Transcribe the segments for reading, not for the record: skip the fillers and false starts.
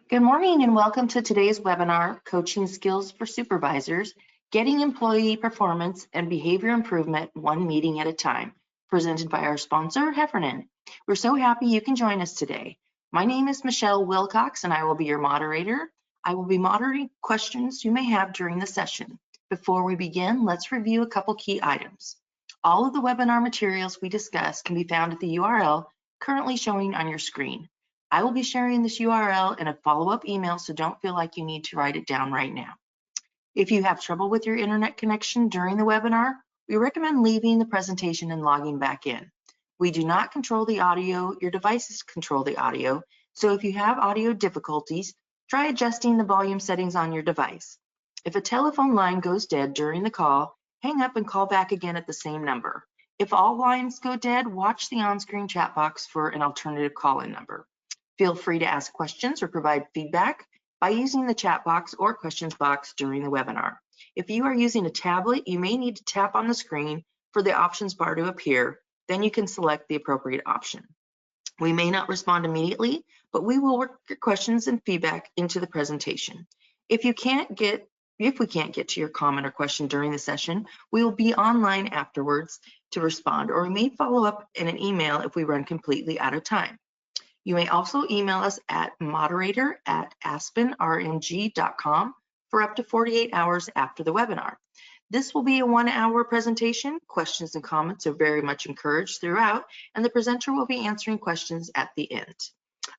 Good morning and welcome to today's webinar, Coaching Skills for Supervisors, Getting Employee Performance and Behavior Improvement One Meeting at a Time, presented by our sponsor, Heffernan. We're so happy you can join us today. My name is Michelle Wilcox and I will be your moderator. I will be moderating questions you may have during the session. Before we begin, let's review a couple key items. All of the webinar materials we discuss can be found at the URL currently showing on your screen. I will be sharing this URL in a follow-up email, so don't feel like you need to write it down right now. If you have trouble with your internet connection during the webinar, we recommend leaving the presentation and logging back in. We do not control the audio, your devices control the audio, so if you have audio difficulties, try adjusting the volume settings on your device. If a telephone line goes dead during the call, hang up and call back again at the same number. If all lines go dead, watch the on-screen chat box for an alternative call-in number. Feel free to ask questions or provide feedback by using the chat box or questions box during the webinar. If you are using a tablet, you may need to tap on the screen for the options bar to appear. Then you can select the appropriate option. We may not respond immediately, but we will work your questions and feedback into the presentation. If we can't get to your comment or question during the session, we will be online afterwards to respond, or we may follow up in an email if we run completely out of time. You may also email us at moderator@aspenrng.com for up to 48 hours after the webinar. This will be a 1-hour presentation. Questions and comments are very much encouraged throughout, and the presenter will be answering questions at the end.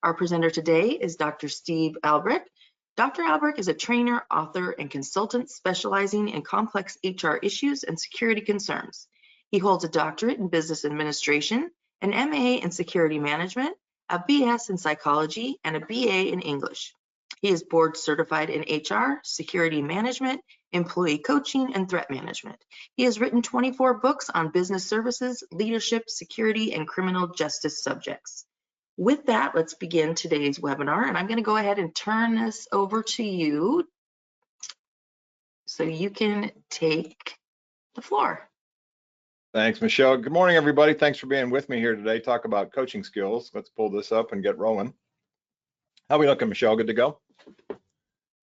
Our presenter today is Dr. Steve Albrecht. Dr. Albrecht is a trainer, author, and consultant specializing in complex HR issues and security concerns. He holds a doctorate in business administration, an MA in security management, a BS in psychology, and a BA in English. He is board certified in HR, security management, employee coaching, and threat management. He has written 24 books on business services, leadership, security, and criminal justice subjects. With that, let's begin today's webinar, and I'm going to go ahead and turn this over to you so you can take the floor. Thanks, Michelle. Good morning, everybody. Thanks for being with me here today. Talk about coaching skills. Let's pull this up and get rolling. How are we looking, Michelle? Good to go?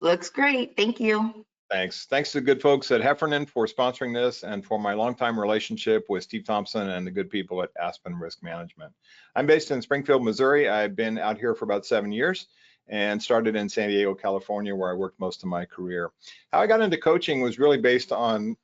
Looks great. Thank you. Thanks. Thanks to the good folks at Heffernan for sponsoring this and for my longtime relationship with Steve Thompson and the good people at Aspen Risk Management. I'm based in Springfield, Missouri. I've been out here for about 7 years and started in San Diego, California, where I worked most of my career. How I got into coaching was really based on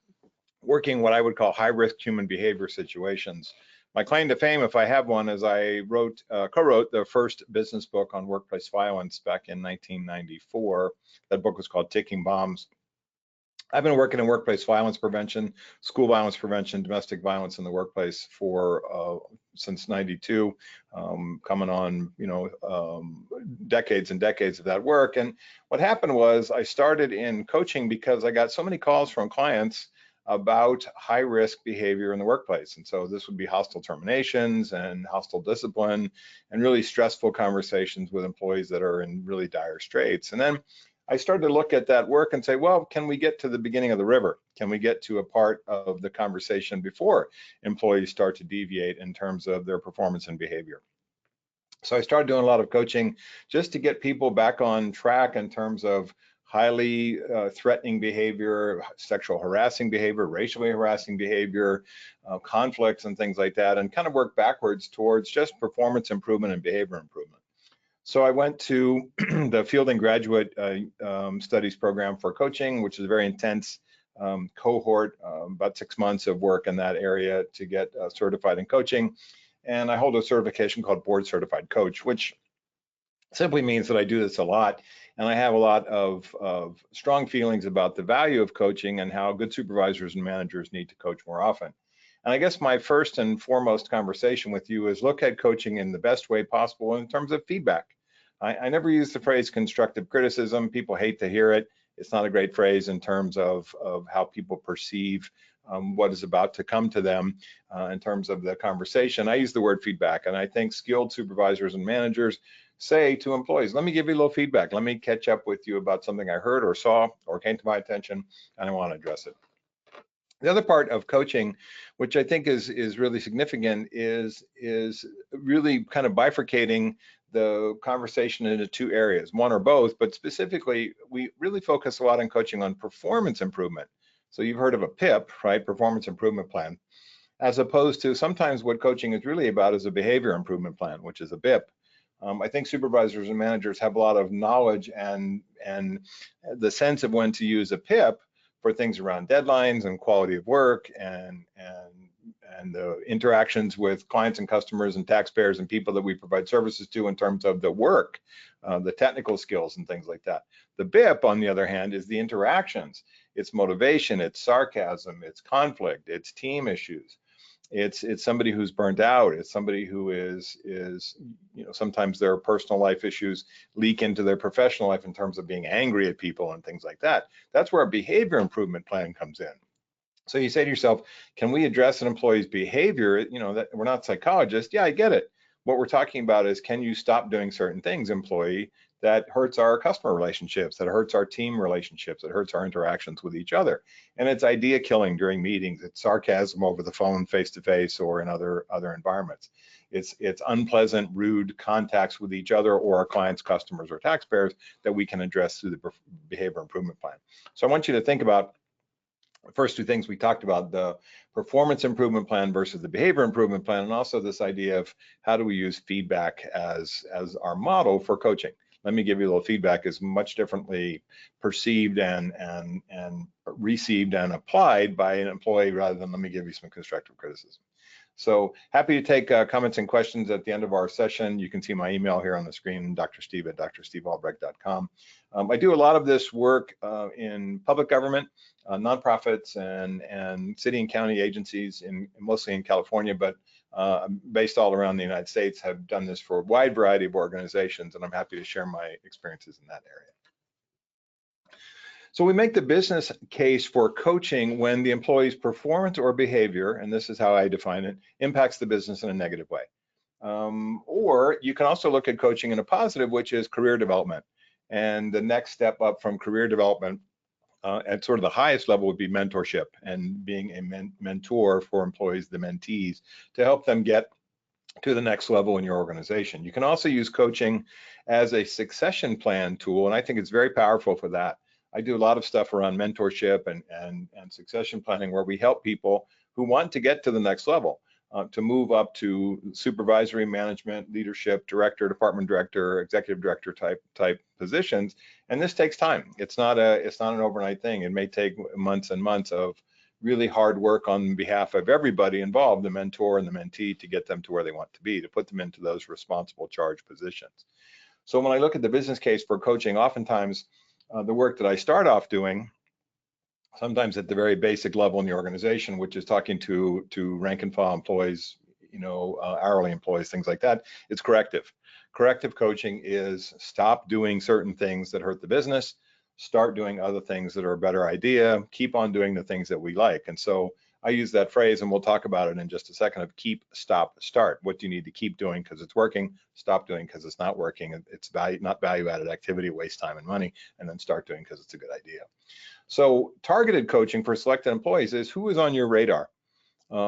working what I would call high-risk human behavior situations. My claim to fame, if I have one, is I co-wrote the first business book on workplace violence back in 1994. That book was called Ticking Bombs. I've been working in workplace violence prevention, school violence prevention, domestic violence in the workplace for since '92, coming on, decades and decades of that work. And what happened was I started in coaching because I got so many calls from clients about high-risk behavior in the workplace. And so this would be hostile terminations and hostile discipline and really stressful conversations with employees that are in really dire straits. And then I started to look at that work and say, well, can we get to the beginning of the river? Can we get to a part of the conversation before employees start to deviate in terms of their performance and behavior? So I started doing a lot of coaching just to get people back on track in terms of highly threatening behavior, sexual harassing behavior, racially harassing behavior, conflicts and things like that, and kind of work backwards towards just performance improvement and behavior improvement. So I went to the Fielding Graduate Studies program for coaching, which is a very intense cohort, about 6 months of work in that area to get certified in coaching. And I hold a certification called Board Certified Coach, which simply means that I do this a lot. And I have a lot of strong feelings about the value of coaching and how good supervisors and managers need to coach more often. And I guess my first and foremost conversation with you is look at coaching in the best way possible in terms of feedback. I never use the phrase constructive criticism. People hate to hear it. It's not a great phrase in terms of how people perceive what is about to come to them in terms of the conversation. I use the word feedback, and I think skilled supervisors and managers say to employees, let me give you a little feedback. Let me catch up with you about something I heard or saw or came to my attention, and I want to address it. The other part of coaching, which I think is really significant, is really kind of bifurcating the conversation into two areas, one or both, but specifically, we really focus a lot on coaching on performance improvement. So you've heard of a PIP, right? Performance improvement plan, as opposed to sometimes what coaching is really about is a behavior improvement plan, which is a BIP. I think supervisors and managers have a lot of knowledge and the sense of when to use a PIP for things around deadlines and quality of work and the interactions with clients and customers and taxpayers and people that we provide services to in terms of the work, the technical skills and things like that. The BIP, on the other hand, is the interactions. It's motivation, it's sarcasm, it's conflict, it's team issues. It's somebody who's burnt out. It's somebody who is sometimes their personal life issues leak into their professional life in terms of being angry at people and things like that. That's where a behavior improvement plan comes in. So you say to yourself, can we address an employee's behavior? That we're not psychologists. Yeah, I get it. What we're talking about is, can you stop doing certain things, employee, that hurts our customer relationships, that hurts our team relationships, that hurts our interactions with each other. And it's idea killing during meetings. It's sarcasm over the phone, face to face, or in other environments. It's unpleasant, rude contacts with each other or our clients, customers, or taxpayers that we can address through the behavior improvement plan. So I want you to think about the first two things we talked about, the performance improvement plan versus the behavior improvement plan, and also this idea of how do we use feedback as our model for coaching. Let me give you a little feedback is much differently perceived and received and applied by an employee rather than let me give you some constructive criticism. So happy to take comments and questions at the end of our session. You can see my email here on the screen, drsteve@drstevealbrecht.com. I do a lot of this work in public government, nonprofits, and city and county agencies, mostly in California, but based all around the United States. Have done this for a wide variety of organizations, and I'm happy to share my experiences in that area. So we make the business case for coaching when the employee's performance or behavior, and this is how I define it, impacts the business in a negative way. Or you can also look at coaching in a positive, which is career development. And the next step up from career development at sort of the highest level would be mentorship and being a mentor for employees, the mentees, to help them get to the next level in your organization. You can also use coaching as a succession plan tool, and I think it's very powerful for that. I do a lot of stuff around mentorship and succession planning where we help people who want to get to the next level, to move up to supervisory management, leadership, director, department director, executive director type positions. And this takes time. It's not an overnight thing. It may take months and months of really hard work on behalf of everybody involved, the mentor and the mentee, to get them to where they want to be, to put them into those responsible charge positions. So when I look at the business case for coaching, oftentimes the work that I start off doing, sometimes at the very basic level in the organization, which is talking to rank and file employees, hourly employees, things like that, it's corrective. Corrective coaching is stop doing certain things that hurt the business, start doing other things that are a better idea, keep on doing the things that we like. And so I use that phrase, and we'll talk about it in just a second, of keep, stop, start. What do you need to keep doing because it's working? Stop doing because it's not working. It's not value-added activity, waste time and money, and then start doing because it's a good idea. So targeted coaching for selected employees is who is on your radar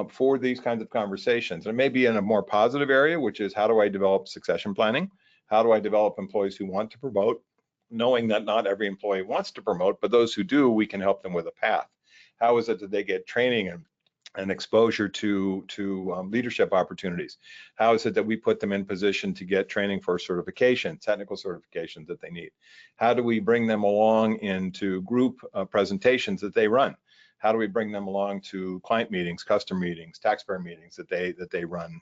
for these kinds of conversations. And maybe in a more positive area, which is how do I develop succession planning? How do I develop employees who want to promote, knowing that not every employee wants to promote, but those who do, we can help them with a path. How is it that they get training and exposure to leadership opportunities? How is it that we put them in position to get training for certification, technical certifications that they need? How do we bring them along into group presentations that they run? How do we bring them along to client meetings, customer meetings, taxpayer meetings that they run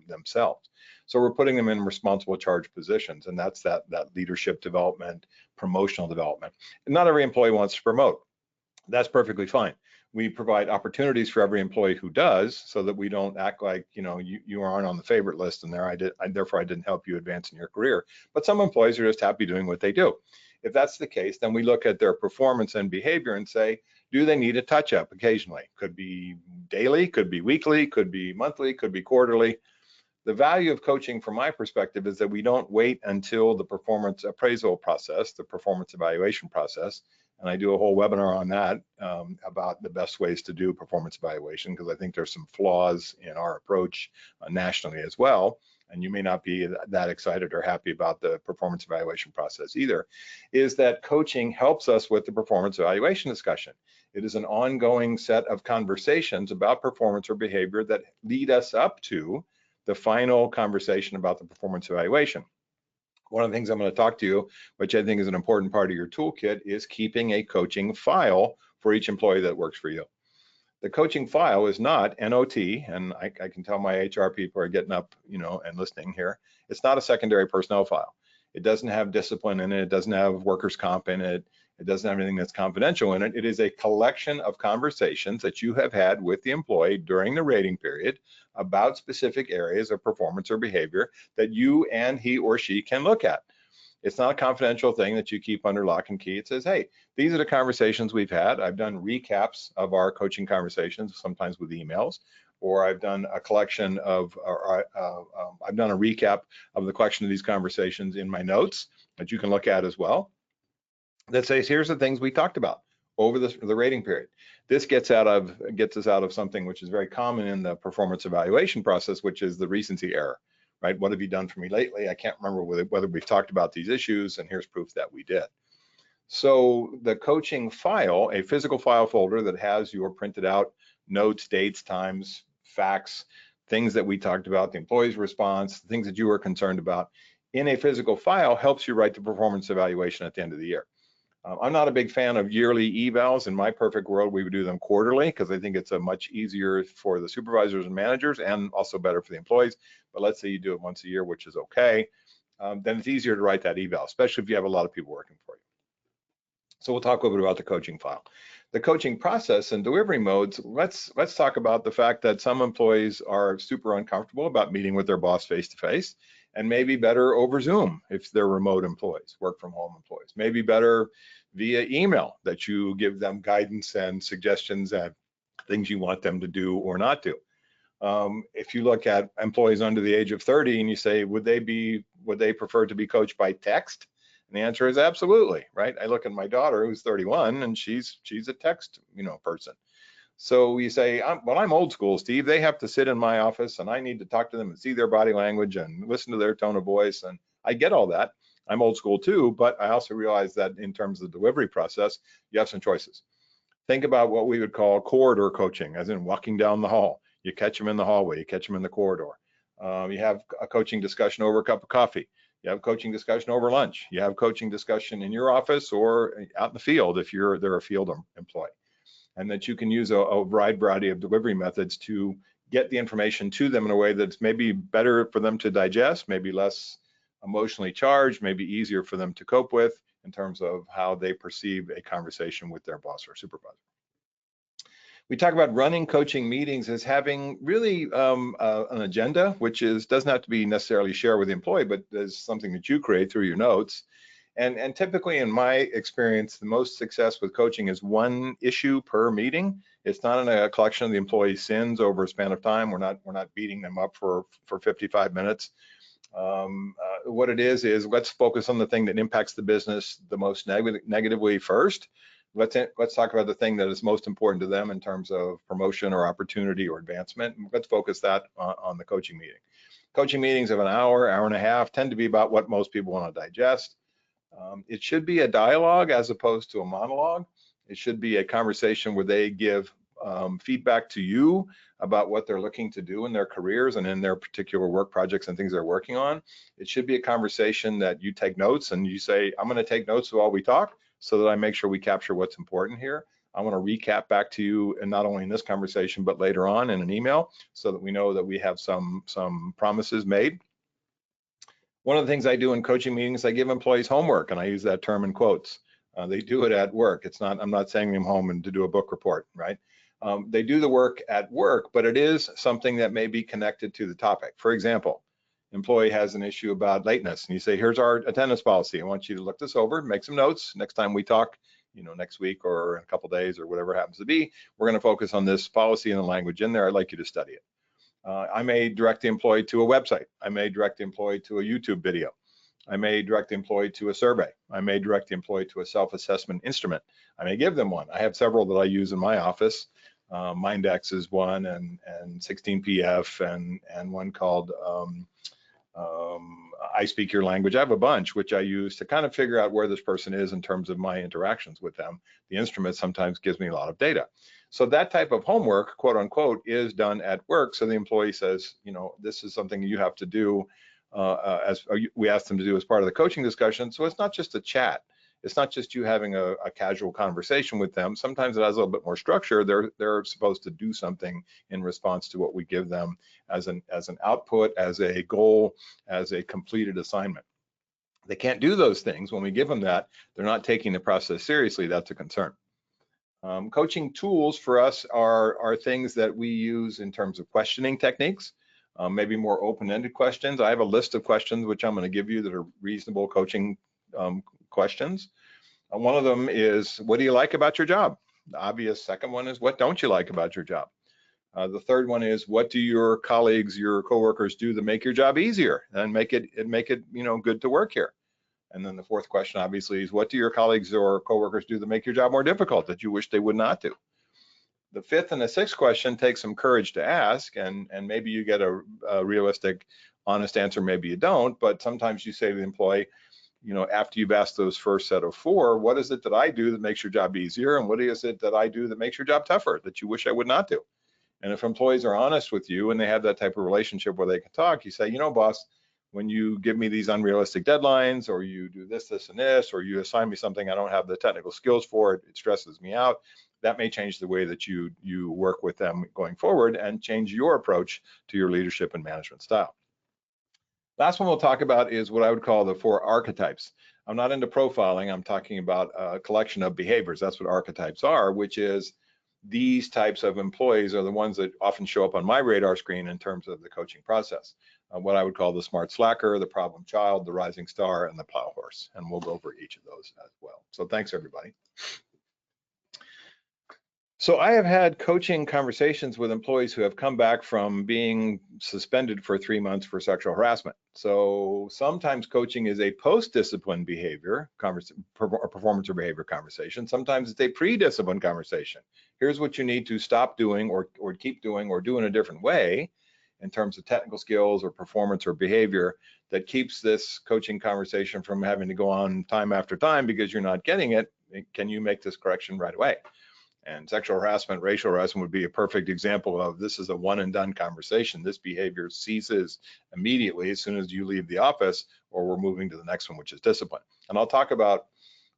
themselves? So we're putting them in responsible charge positions, and that's that leadership development, promotional development. And not every employee wants to promote. That's perfectly fine. We provide opportunities for every employee who does, so that we don't act like you aren't on the favorite list and therefore I didn't help you advance in your career. But some employees are just happy doing what they do. If that's the case, then we look at their performance and behavior and say, do they need a touch-up occasionally? Could be daily, could be weekly, could be monthly, could be quarterly. The value of coaching from my perspective is that we don't wait until the performance appraisal process, the performance evaluation process, and I do a whole webinar on that about the best ways to do performance evaluation, because I think there's some flaws in our approach nationally as well. and you may not be that excited or happy about the performance evaluation process either, is that coaching helps us with the performance evaluation discussion. It is an ongoing set of conversations about performance or behavior that lead us up to the final conversation about the performance evaluation. One of the things I'm going to talk to you, which I think is an important part of your toolkit, is keeping a coaching file for each employee that works for you. The coaching file is not NOT, and I can tell my HR people are getting up, and listening here. It's not a secondary personnel file. It doesn't have discipline in it. It doesn't have workers' comp in it. It doesn't have anything that's confidential in it. It is a collection of conversations that you have had with the employee during the rating period about specific areas of performance or behavior that you and he or she can look at. It's not a confidential thing that you keep under lock and key. It says, hey, these are the conversations we've had. I've done recaps of our coaching conversations, sometimes with emails, or I've done a collection of, I've done a recap of the collection of these conversations in my notes that you can look at as well. That says, here's the things we talked about over the rating period. This gets us out of something which is very common in the performance evaluation process, which is the recency error. Right? What have you done for me lately? I can't remember whether we've talked about these issues, and here's proof that we did. So the coaching file, a physical file folder that has your printed out notes, dates, times, facts, things that we talked about, the employee's response, things that you were concerned about, in a physical file helps you write the performance evaluation at the end of the year. I'm not a big fan of yearly evals. In my perfect world, we would do them quarterly because I think it's a much easier for the supervisors and managers and also better for the employees. But let's say you do it once a year, which is okay. Then it's easier to write that eval, especially if you have a lot of people working for you. So we'll talk a little bit about the coaching file. The coaching process and delivery modes, let's talk about the fact that some employees are super uncomfortable about meeting with their boss face-to-face, and maybe better over Zoom if they're remote employees, work from home employees. Maybe better via email, that you give them guidance and suggestions and things you want them to do or not do. If you look at employees under the age of 30 and you say, would they prefer to be coached by text? And the answer is absolutely, right? I look at my daughter who's 31 and she's a text, person. So you say, well, I'm old school, Steve. They have to sit in my office and I need to talk to them and see their body language and listen to their tone of voice. And I get all that. I'm old school too, but I also realize that in terms of the delivery process, you have some choices. Think about what we would call corridor coaching, as in walking down the hall. You catch them in the hallway, you catch them in the corridor. You have a coaching discussion over a cup of coffee. You have coaching discussion over lunch. You have coaching discussion in your office or out in the field if they're a field employee. And that you can use a wide variety of delivery methods to get the information to them in a way that's maybe better for them to digest, maybe less emotionally charged, maybe easier for them to cope with in terms of how they perceive a conversation with their boss or supervisor. We talk about running coaching meetings as having really an agenda, which doesn't have to be necessarily shared with the employee, but is something that you create through your notes. And typically, in my experience, the most success with coaching is one issue per meeting. It's not in a collection of the employee's sins over a span of time. We're not beating them up for 55 minutes. What it is let's focus on the thing that impacts the business the most negatively first. Let's talk about the thing that is most important to them in terms of promotion or opportunity or advancement. Let's focus that on the coaching meeting. Coaching meetings of an hour and a half tend to be about what most people want to digest. It should be a dialogue as opposed to a monologue. It should be a conversation where they give feedback to you about what they're looking to do in their careers and in their particular work projects and things they're working on. It should be a conversation that you take notes and you say, I'm going to take notes while we talk so that I make sure we capture what's important here. I want to recap back to you, and not only in this conversation, but later on in an email so that we know that we have some promises made. One of the things I do in coaching meetings, I give employees homework, and I use that term in quotes. They do it at work. I'm not sending them home and to do a book report, right? They do the work at work, but it is something that may be connected to the topic. For example, employee has an issue about lateness, and you say, here's our attendance policy. I want you to look this over, make some notes. Next time we talk, next week or in a couple days or whatever it happens to be, we're going to focus on this policy and the language in there. I'd like you to study it. I may direct the employee to a website. I may direct the employee to a YouTube video. I may direct the employee to a survey. I may direct the employee to a self-assessment instrument. I may give them one. I have several that I use in my office. Mindex is one, and 16PF, and one called I speak your language. I have a bunch which I use to kind of figure out where this person is in terms of my interactions with them. The instrument sometimes gives me a lot of data. So that type of homework, quote unquote, is done at work. So the employee says, you know, this is something you have to do as we ask them to do as part of the coaching discussion. So it's not just a chat. It's not just you having a casual conversation with them. Sometimes it has a little bit more structure. They're supposed to do something in response to what we give them as an output, as a goal, as a completed assignment. They can't do those things when we give them that. They're not taking the process seriously. That's a concern. Coaching tools for us are things that we use in terms of questioning techniques, maybe more open-ended questions. I have a list of questions which I'm going to give you that are reasonable coaching questions. One of them is, what do you like about your job? The obvious second one is, what don't you like about your job? The third one is, what do your colleagues, your coworkers do to make your job easier and make it you know, good to work here? And then the fourth question, obviously, is, what do your colleagues or coworkers do to make your job more difficult that you wish they would not do? The fifth and the sixth question takes some courage to ask, and maybe you get a realistic, honest answer, maybe you don't, but sometimes you say to the employee, you know, after you've asked those first set of four, what is it that I do that makes your job easier? And what is it that I do that makes your job tougher that you wish I would not do? And if employees are honest with you and they have that type of relationship where they can talk, you say, you know, boss, when you give me these unrealistic deadlines, or you do this, this, and this, or you assign me something I don't have the technical skills for, it stresses me out. That may change the way that you work with them going forward and change your approach to your leadership and management style. Last one we'll talk about is what I would call the 4 archetypes. I'm not into profiling. I'm talking about a collection of behaviors. That's what archetypes are, which is these types of employees are the ones that often show up on my radar screen in terms of the coaching process. What I would call the smart slacker, the problem child, the rising star, and the plow horse. And we'll go over each of those as well. So thanks, everybody. So I have had coaching conversations with employees who have come back from being suspended for 3 months for sexual harassment. So sometimes coaching is a post-discipline behavior, performance or behavior conversation. Sometimes it's a pre-discipline conversation. Here's what you need to stop doing or keep doing or do in a different way in terms of technical skills or performance or behavior that keeps this coaching conversation from having to go on time after time because you're not getting it. Can you make this correction right away? And sexual harassment, racial harassment would be a perfect example of this is a one and done conversation. This behavior ceases immediately as soon as you leave the office, or we're moving to the next one, which is discipline. And I'll talk about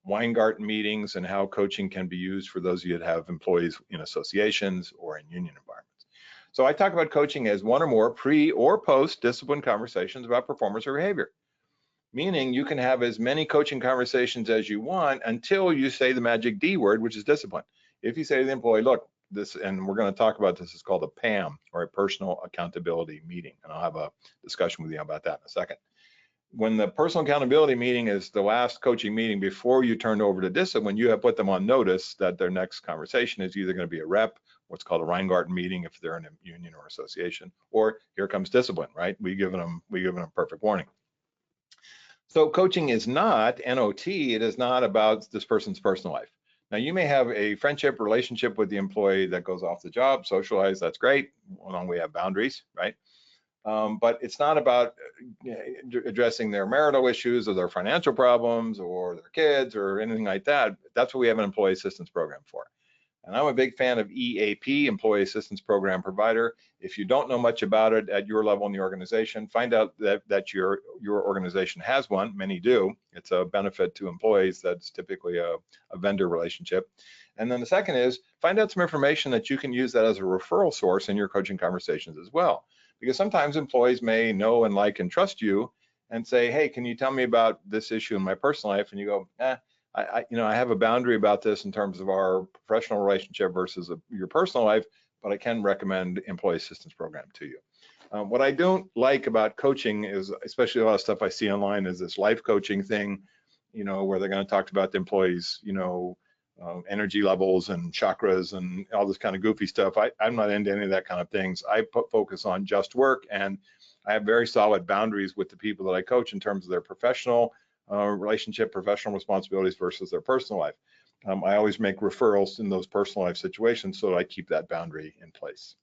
Weingarten meetings and how coaching can be used for those of you that have employees in associations or in union environments. So I talk about coaching as one or more pre or post discipline conversations about performance or behavior. Meaning you can have as many coaching conversations as you want until you say the magic D word, which is discipline. If you say to the employee, look, this, and we're going to talk about this, is called a PAM, or a personal accountability meeting. And I'll have a discussion with you about that in a second. When the personal accountability meeting is the last coaching meeting before you turn over to discipline, you have put them on notice that their next conversation is either going to be a rep, what's called a Weingarten meeting if they're in a union or association, or here comes discipline, right? We give them perfect warning. So coaching is not NOT. It is not about this person's personal life. Now, you may have a friendship relationship with the employee that goes off the job, socialize, that's great, as long as we have boundaries, right? But it's not about addressing their marital issues or their financial problems or their kids or anything like that. That's what we have an employee assistance program for. And I'm a big fan of EAP, Employee Assistance Program Provider. If you don't know much about it at your level in the organization, find out that your organization has one. Many do. It's a benefit to employees. That's typically a vendor relationship. And then the second is find out some information that you can use that as a referral source in your coaching conversations as well. Because sometimes employees may know and like and trust you and say, hey, can you tell me about this issue in my personal life? And you go, I have a boundary about this in terms of our professional relationship versus your personal life, but I can recommend employee assistance program to you. What I don't like about coaching is, especially a lot of stuff I see online, is this life coaching thing, where they're going to talk about the employees, energy levels and chakras and all this kind of goofy stuff. I'm not into any of that kind of things. I focus on just work, and I have very solid boundaries with the people that I coach in terms of their professional relationship, professional responsibilities versus their personal life. I always make referrals in those personal life situations so that I keep that boundary in place.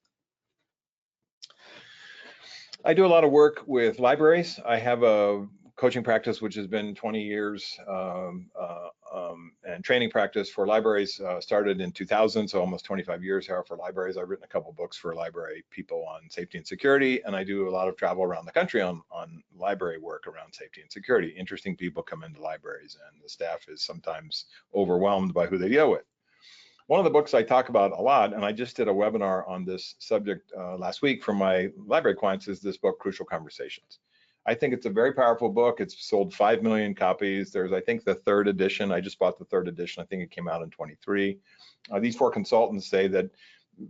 I do a lot of work with libraries. I have a coaching practice which has been 20 years, and training practice for libraries started in 2000, so almost 25 years here for libraries. I've written a couple books for library people on safety and security, and I do a lot of travel around the country on library work around safety and security. Interesting people come into libraries, and the staff is sometimes overwhelmed by who they deal with. One of the books I talk about a lot, and I just did a webinar on this subject last week for my library clients, is this book, Crucial Conversations. I think it's a very powerful book. It's sold 5 million copies. There's, I think, the third edition. I just bought the third edition. I think it came out in 23. These 4 consultants say that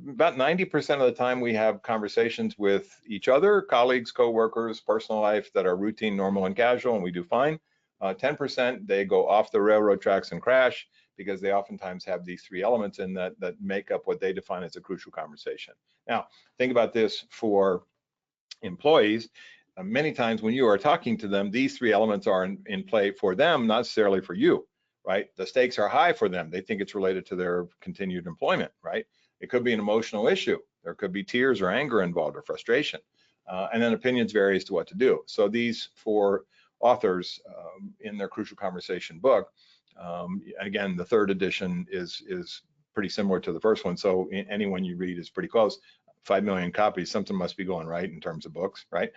about 90% of the time we have conversations with each other, colleagues, coworkers, personal life that are routine, normal, and casual, and we do fine. 10% they go off the railroad tracks and crash, because they oftentimes have these 3 elements in that make up what they define as a crucial conversation. Now, think about this for employees. Many times when you are talking to them, these 3 elements are in play for them, not necessarily for you, right? The stakes are high for them. They think it's related to their continued employment, right? It could be an emotional issue. There could be tears or anger involved or frustration. And then opinions vary as to what to do. So these 4 authors in their Crucial Conversation book, again, the third edition is pretty similar to the first one. So anyone you read is pretty close. 5 million copies, something must be going right in terms of books, right?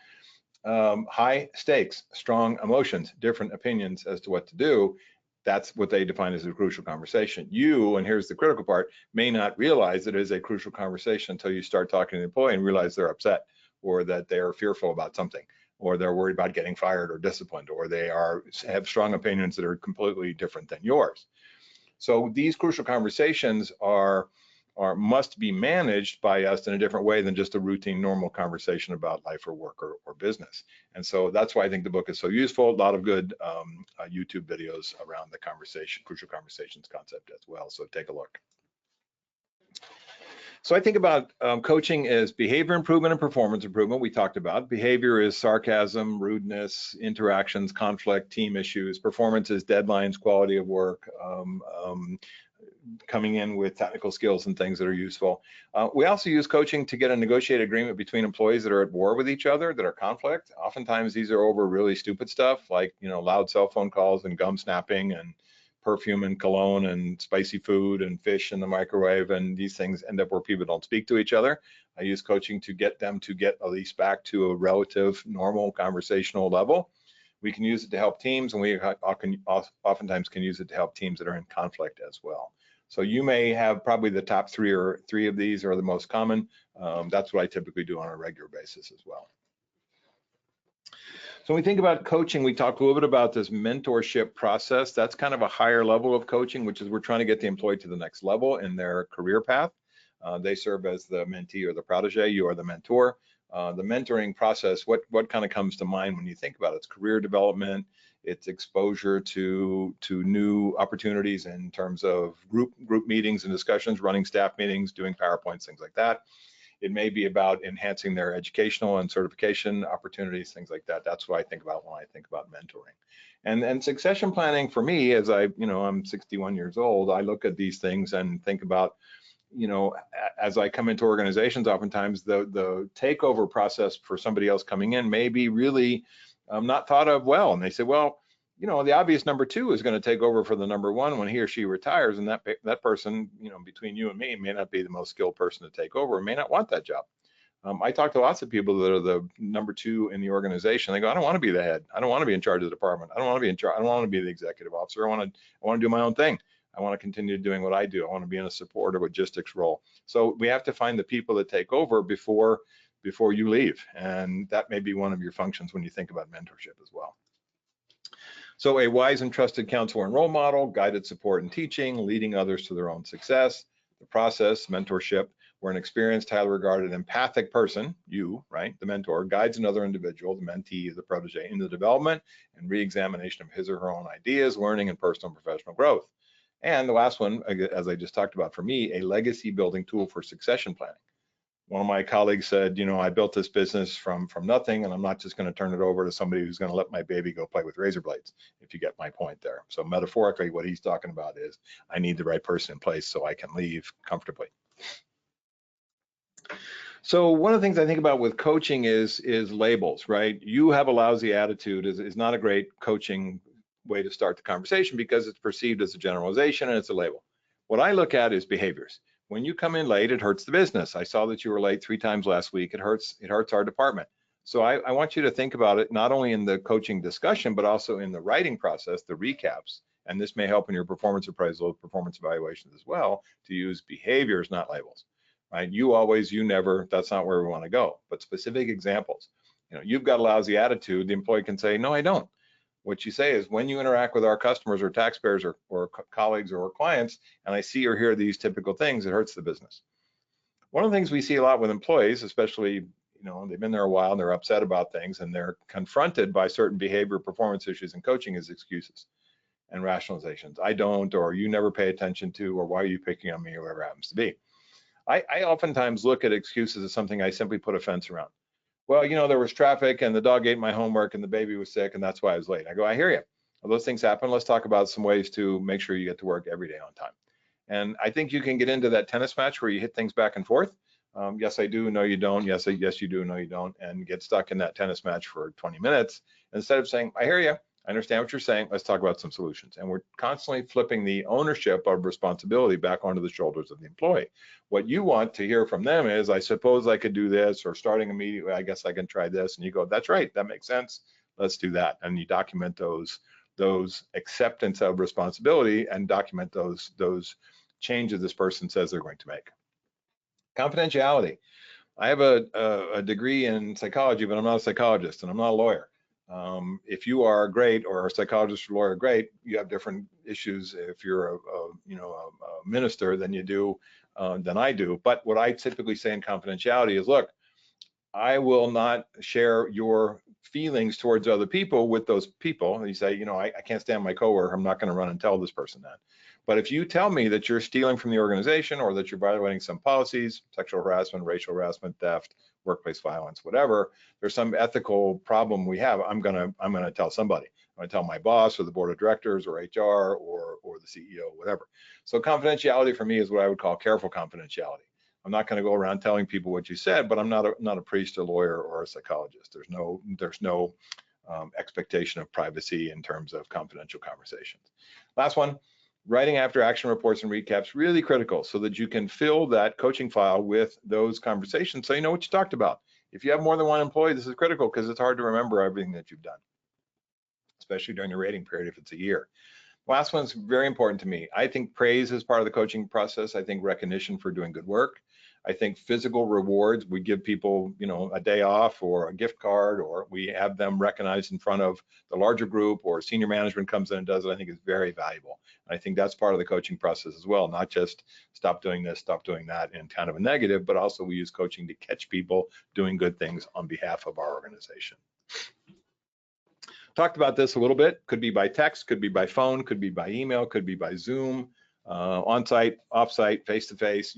High stakes, strong emotions, different opinions as to what to do. That's what they define as a crucial conversation. You, and here's the critical part, may not realize it is a crucial conversation until you start talking to the employee and realize they're upset, or that they're fearful about something, or they're worried about getting fired or disciplined, or they have strong opinions that are completely different than yours. So these crucial conversations must be managed by us in a different way than just a routine, normal conversation about life or work or business. And so that's why I think the book is so useful. A lot of good YouTube videos around the crucial conversations concept as well. So take a look. So I think about coaching as behavior improvement and performance improvement. We talked about behavior is sarcasm, rudeness, interactions, conflict, team issues. Performance is deadlines, quality of work, coming in with technical skills and things that are useful. We also use coaching to get a negotiated agreement between employees that are at war with each other, that are conflict. Oftentimes these are over really stupid stuff, like, you know, loud cell phone calls and gum snapping and perfume and cologne and spicy food and fish in the microwave, and these things end up where people don't speak to each other. I use coaching to get them to get at least back to a relative normal conversational level. We can use it to help teams, and we oftentimes can use it to help teams that are in conflict as well. So you may have probably the top 3 of these are the most common. That's what I typically do on a regular basis as well. So when we think about coaching, we talked a little bit about this mentorship process. That's kind of a higher level of coaching, which is we're trying to get the employee to the next level in their career path. They serve as the mentee or the protege. You are the mentor. The mentoring process, what kind of comes to mind when you think about it? It's career development. It's exposure to new opportunities in terms of group meetings and discussions, running staff meetings, doing PowerPoints, things like that. It may be about enhancing their educational and certification opportunities, things like that. That's what I think about when I think about mentoring. And succession planning for me, as I'm 61 years old, I look at these things and think about, as I come into organizations, oftentimes the takeover process for somebody else coming in may be really not thought of well. And they say, well, the obvious number 2 is going to take over for the number 1 when he or she retires, and that person, between you and me, may not be the most skilled person to take over, may not want that job. I talk to lots of people that are the number 2 in the organization. They go, I don't want to be the head. I don't want to be in charge of the department. I don't want to be in charge. I don't want to be the executive officer. I want to do my own thing. I want to continue doing what I do. I want to be in a support or logistics role. So we have to find the people that take over before you leave, and that may be one of your functions when you think about mentorship as well. So a wise and trusted counselor and role model, guided support and teaching, leading others to their own success. The process, mentorship, where an experienced, highly regarded, empathic person, you, right, the mentor, guides another individual, the mentee, the protege, in the development and re-examination of his or her own ideas, learning, and personal and professional growth. And the last one, as I just talked about, for me, a legacy building tool for succession planning. One of my colleagues said, I built this business from nothing, and I'm not just going to turn it over to somebody who's going to let my baby go play with razor blades, if you get my point there. So metaphorically, what he's talking about is I need the right person in place so I can leave comfortably. So one of the things I think about with coaching is labels, right? You have a lousy attitude is not a great coaching way to start the conversation because it's perceived as a generalization and it's a label. What I look at is behaviors. When you come in late, it hurts the business. I saw that you were late 3 times last week. It hurts our department. So I want you to think about it not only in the coaching discussion, but also in the writing process, the recaps. And this may help in your performance appraisal, performance evaluations as well, to use behaviors, not labels. Right? You always, you never, that's not where we want to go. But specific examples, you've got a lousy attitude, the employee can say, no, I don't. What you say is, when you interact with our customers or taxpayers or colleagues or clients, and I see or hear these typical things, it hurts the business. One of the things we see a lot with employees, especially, they've been there a while and they're upset about things and they're confronted by certain behavior performance issues in coaching, is excuses and rationalizations. I don't, or you never pay attention to, or why are you picking on me, or whatever it happens to be. I oftentimes look at excuses as something I simply put a fence around. Well, there was traffic and the dog ate my homework and the baby was sick and that's why I was late. I go, I hear you. Well, those things happen. Let's talk about some ways to make sure you get to work every day on time. And I think you can get into that tennis match where you hit things back and forth. Yes, I do. No, you don't. Yes, you do. No, you don't. And get stuck in that tennis match for 20 minutes instead of saying, I hear you. I understand what you're saying. Let's talk about some solutions. And we're constantly flipping the ownership of responsibility back onto the shoulders of the employee. What you want to hear from them is, I suppose I could do this, or starting immediately, I guess I can try this. And you go, that's right. That makes sense. Let's do that. And you document those acceptance of responsibility and document those changes this person says they're going to make. Confidentiality. I have a degree in psychology, but I'm not a psychologist and I'm not a lawyer. If you are great, or a psychologist or lawyer great, you have different issues if you're a minister than you do than I do. But what I typically say in confidentiality is, look, I will not share your feelings towards other people with those people. You say, I can't stand my coworker. I'm not going to run and tell this person that. But if you tell me that you're stealing from the organization, or that you're violating some policies, sexual harassment, racial harassment, theft, workplace violence, whatever, there's some ethical problem we have, I'm gonna tell somebody. I'm gonna tell my boss or the board of directors or HR or the CEO, whatever. So confidentiality for me is what I would call careful confidentiality. I'm not going to go around telling people what you said, but I'm not a priest, a lawyer, or a psychologist. There's no expectation of privacy in terms of confidential conversations. Last one, writing after action reports and recaps, really critical, so that you can fill that coaching file with those conversations so you know what you talked about. If you have more than one employee, this is critical because it's hard to remember everything that you've done, especially during the rating period if it's a year. Last one's very important to me. I think praise is part of the coaching process. I think recognition for doing good work. I think physical rewards, we give people, a day off or a gift card, or we have them recognized in front of the larger group, or senior management comes in and does it, I think is very valuable. And I think that's part of the coaching process as well, not just stop doing this, stop doing that in kind of a negative, but also we use coaching to catch people doing good things on behalf of our organization. Talked about this a little bit. Could be by text, could be by phone, could be by email, could be by Zoom, on-site, off-site, face-to-face.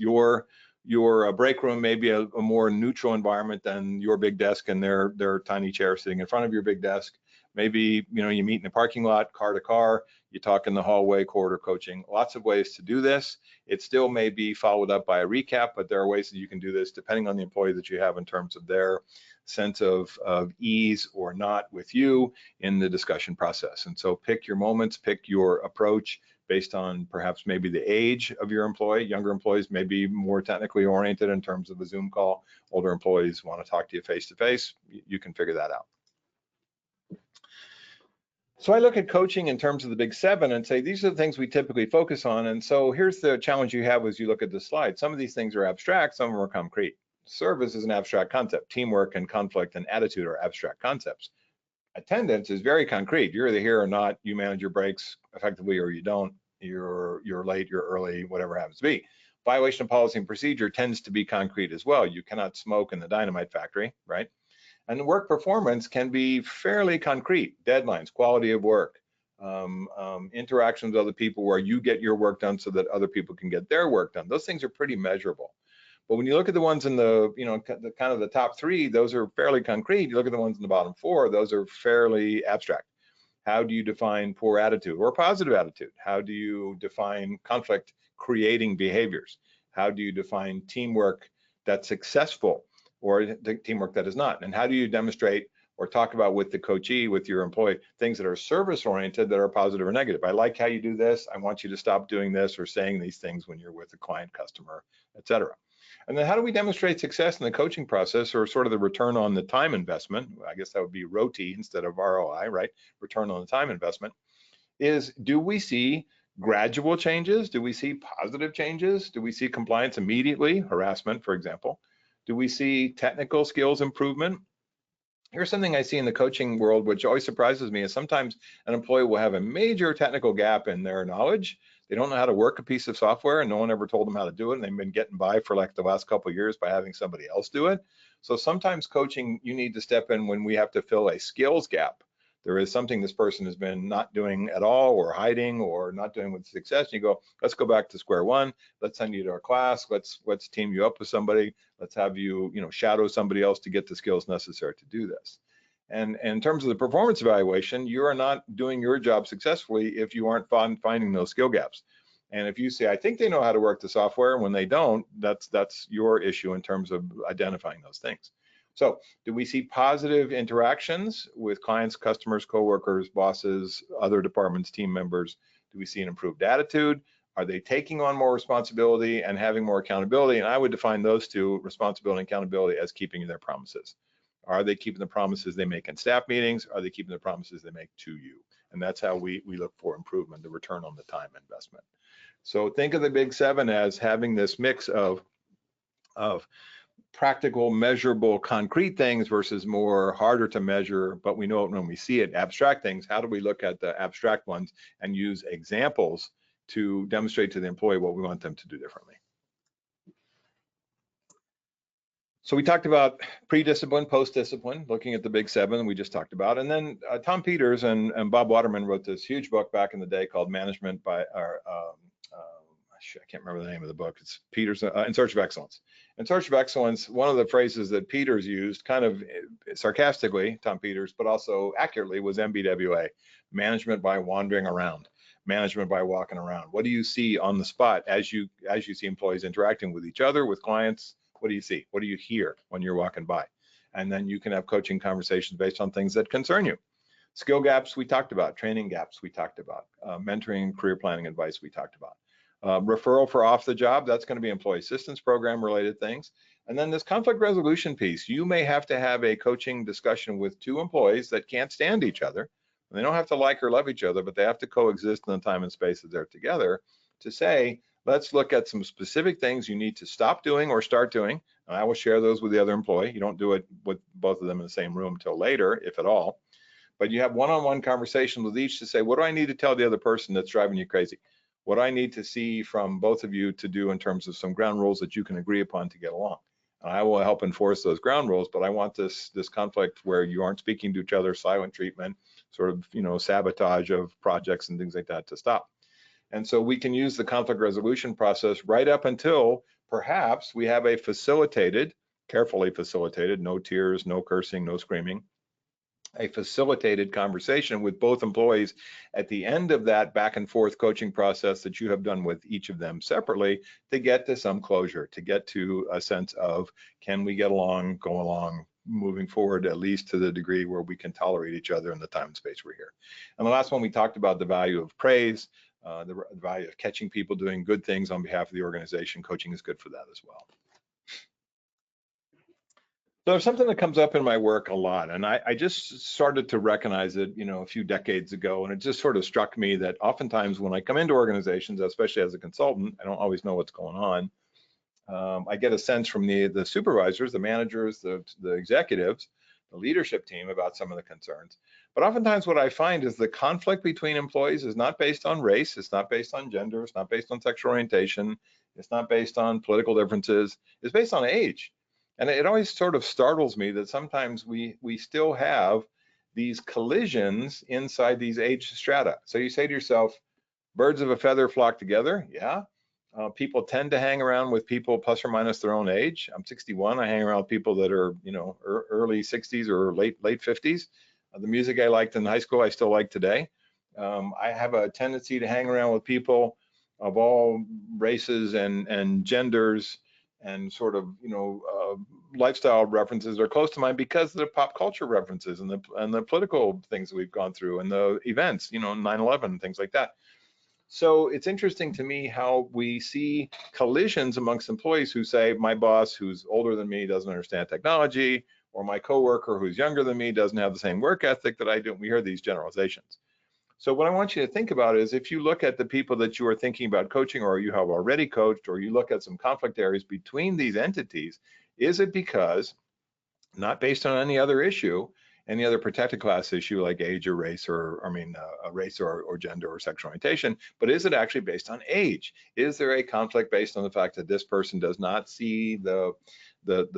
Your break room may be a more neutral environment than your big desk and their tiny chair sitting in front of your big desk. Maybe you meet in the parking lot, car to car. You talk in the hallway, corridor coaching. Lots of ways to do this. It still may be followed up by a recap, but there are ways that you can do this depending on the employee that you have in terms of their sense of ease or not with you in the discussion process. And so pick your moments, pick your approach based on perhaps maybe the age of your employee. Younger employees may be more technically oriented in terms of a Zoom call. Older employees want to talk to you face to face. You can figure that out. So I look at coaching in terms of the big 7 and say, these are the things we typically focus on. And so here's the challenge you have as you look at this slide. Some of these things are abstract, some of them are concrete. Service is an abstract concept. Teamwork and conflict and attitude are abstract concepts. Attendance is very concrete. You're either here or not. You manage your breaks effectively or you don't. You're late, you're early, whatever it happens to be. Violation of policy and procedure tends to be concrete as well. You cannot smoke in the dynamite factory, right? And the work performance can be fairly concrete. Deadlines, quality of work, interactions with other people where you get your work done so that other people can get their work done. Those things are pretty measurable. But when you look at the ones in the kind of the top 3, those are fairly concrete. You look at the ones in the bottom 4, those are fairly abstract. How do you define poor attitude or positive attitude? How do you define conflict creating behaviors? How do you define teamwork that's successful? or teamwork that is not? And how do you demonstrate or talk about with the coachee, with your employee, things that are service oriented that are positive or negative? I like how you do this. I want you to stop doing this or saying these things when you're with a client, customer, et cetera. And then how do we demonstrate success in the coaching process, or sort of the return on the time investment? I guess that would be ROTI instead of ROI, right? Return on the time investment. Is, do we see gradual changes? Do we see positive changes? Do we see compliance immediately? Harassment, for example. Do we see technical skills improvement? Here's something I see in the coaching world, which always surprises me, is sometimes an employee will have a major technical gap in their knowledge. They don't know how to work a piece of software, and no one ever told them how to do it. And they've been getting by for like the last couple of years by having somebody else do it. So sometimes coaching, you need to step in when we have to fill a skills gap. There is something this person has been not doing at all, or hiding, or not doing with success. And you go, let's go back to square one. Let's send you to our class. Let's team you up with somebody. Let's have you, shadow somebody else to get the skills necessary to do this. And in terms of the performance evaluation, you are not doing your job successfully if you aren't finding those skill gaps. And if you say, I think they know how to work the software, when they don't, that's your issue in terms of identifying those things. So do we see positive interactions with clients, customers, coworkers, bosses, other departments, team members? Do we see an improved attitude? Are they taking on more responsibility and having more accountability? And I would define those two, responsibility and accountability, as keeping their promises. Are they keeping the promises they make in staff meetings? Are they keeping the promises they make to you? And that's how we look for improvement, the return on the time investment. So think of the big seven as having this mix of practical, measurable, concrete things versus more harder to measure, but we know it when we see it, abstract things. How do we look at the abstract ones and use examples to demonstrate to the employee what we want them to do differently? So we talked about pre-discipline, post-discipline, looking at the big seven we just talked about. And then Tom Peters and Bob Waterman wrote this huge book back in the day called Management by, I can't remember the name of the book. It's Peters, In Search of Excellence. In Search of Excellence, one of the phrases that Peters used, kind of sarcastically, Tom Peters, but also accurately, was MBWA, management by wandering around, management by walking around. What do you see on the spot as you see employees interacting with each other, with clients? What do you see? What do you hear when you're walking by? And then you can have coaching conversations based on things that concern you. Skill gaps we talked about, training gaps we talked about, mentoring, career planning advice we talked about. Referral for off the job, that's going to be employee assistance program related things. And then this conflict resolution piece, you may have to have a coaching discussion with two employees that can't stand each other. They don't have to like or love each other, but they have to coexist in the time and space that they're together, to say, let's look at some specific things you need to stop doing or start doing. And I will share those with the other employee. You don't do it with both of them in the same room till later, if at all. But you have one-on-one conversation with each to say, what do I need to tell the other person that's driving you crazy? What do I need to see from both of you to do in terms of some ground rules that you can agree upon to get along? And I will help enforce those ground rules, but I want this conflict where you aren't speaking to each other, silent treatment, sort of, sabotage of projects and things like that to stop. And so we can use the conflict resolution process right up until perhaps we have a facilitated, carefully facilitated, no tears, no cursing, no screaming, a facilitated conversation with both employees at the end of that back and forth coaching process that you have done with each of them separately, to get to some closure, to get to a sense of, can we get along, go along, moving forward, at least to the degree where we can tolerate each other in the time and space we're here. And the last one, we talked about the value of praise, the value of catching people doing good things on behalf of the organization. Coaching is good for that as well. So there's something that comes up in my work a lot, and I just started to recognize it, a few decades ago, and it just sort of struck me that oftentimes when I come into organizations, especially as a consultant, I don't always know what's going on. I get a sense from the supervisors, the managers, the executives, the leadership team about some of the concerns. But oftentimes what I find is the conflict between employees is not based on race, it's not based on gender, it's not based on sexual orientation, it's not based on political differences, it's based on age. And it always sort of startles me that sometimes we still have these collisions inside these age strata. So you say to yourself, birds of a feather flock together. Yeah. People tend to hang around with people plus or minus their own age. I'm 61. I hang around with people that are, early 60s or late 50s. The music I liked in high school, I still like today. I have a tendency to hang around with people of all races and genders sort of, lifestyle references are close to mine because of the pop culture references and the political things that we've gone through and the events, 9/11, things like that. So it's interesting to me how we see collisions amongst employees who say, my boss who's older than me doesn't understand technology, or my coworker who's younger than me doesn't have the same work ethic that I do. We hear these generalizations. So what I want you to think about is, if you look at the people that you are thinking about coaching, or you have already coached, or you look at some conflict areas between these entities, is it because, not based on any other issue, any other protected class issue like age or race, race or gender or sexual orientation, but is it actually based on age? Is there a conflict based on the fact that this person does not see the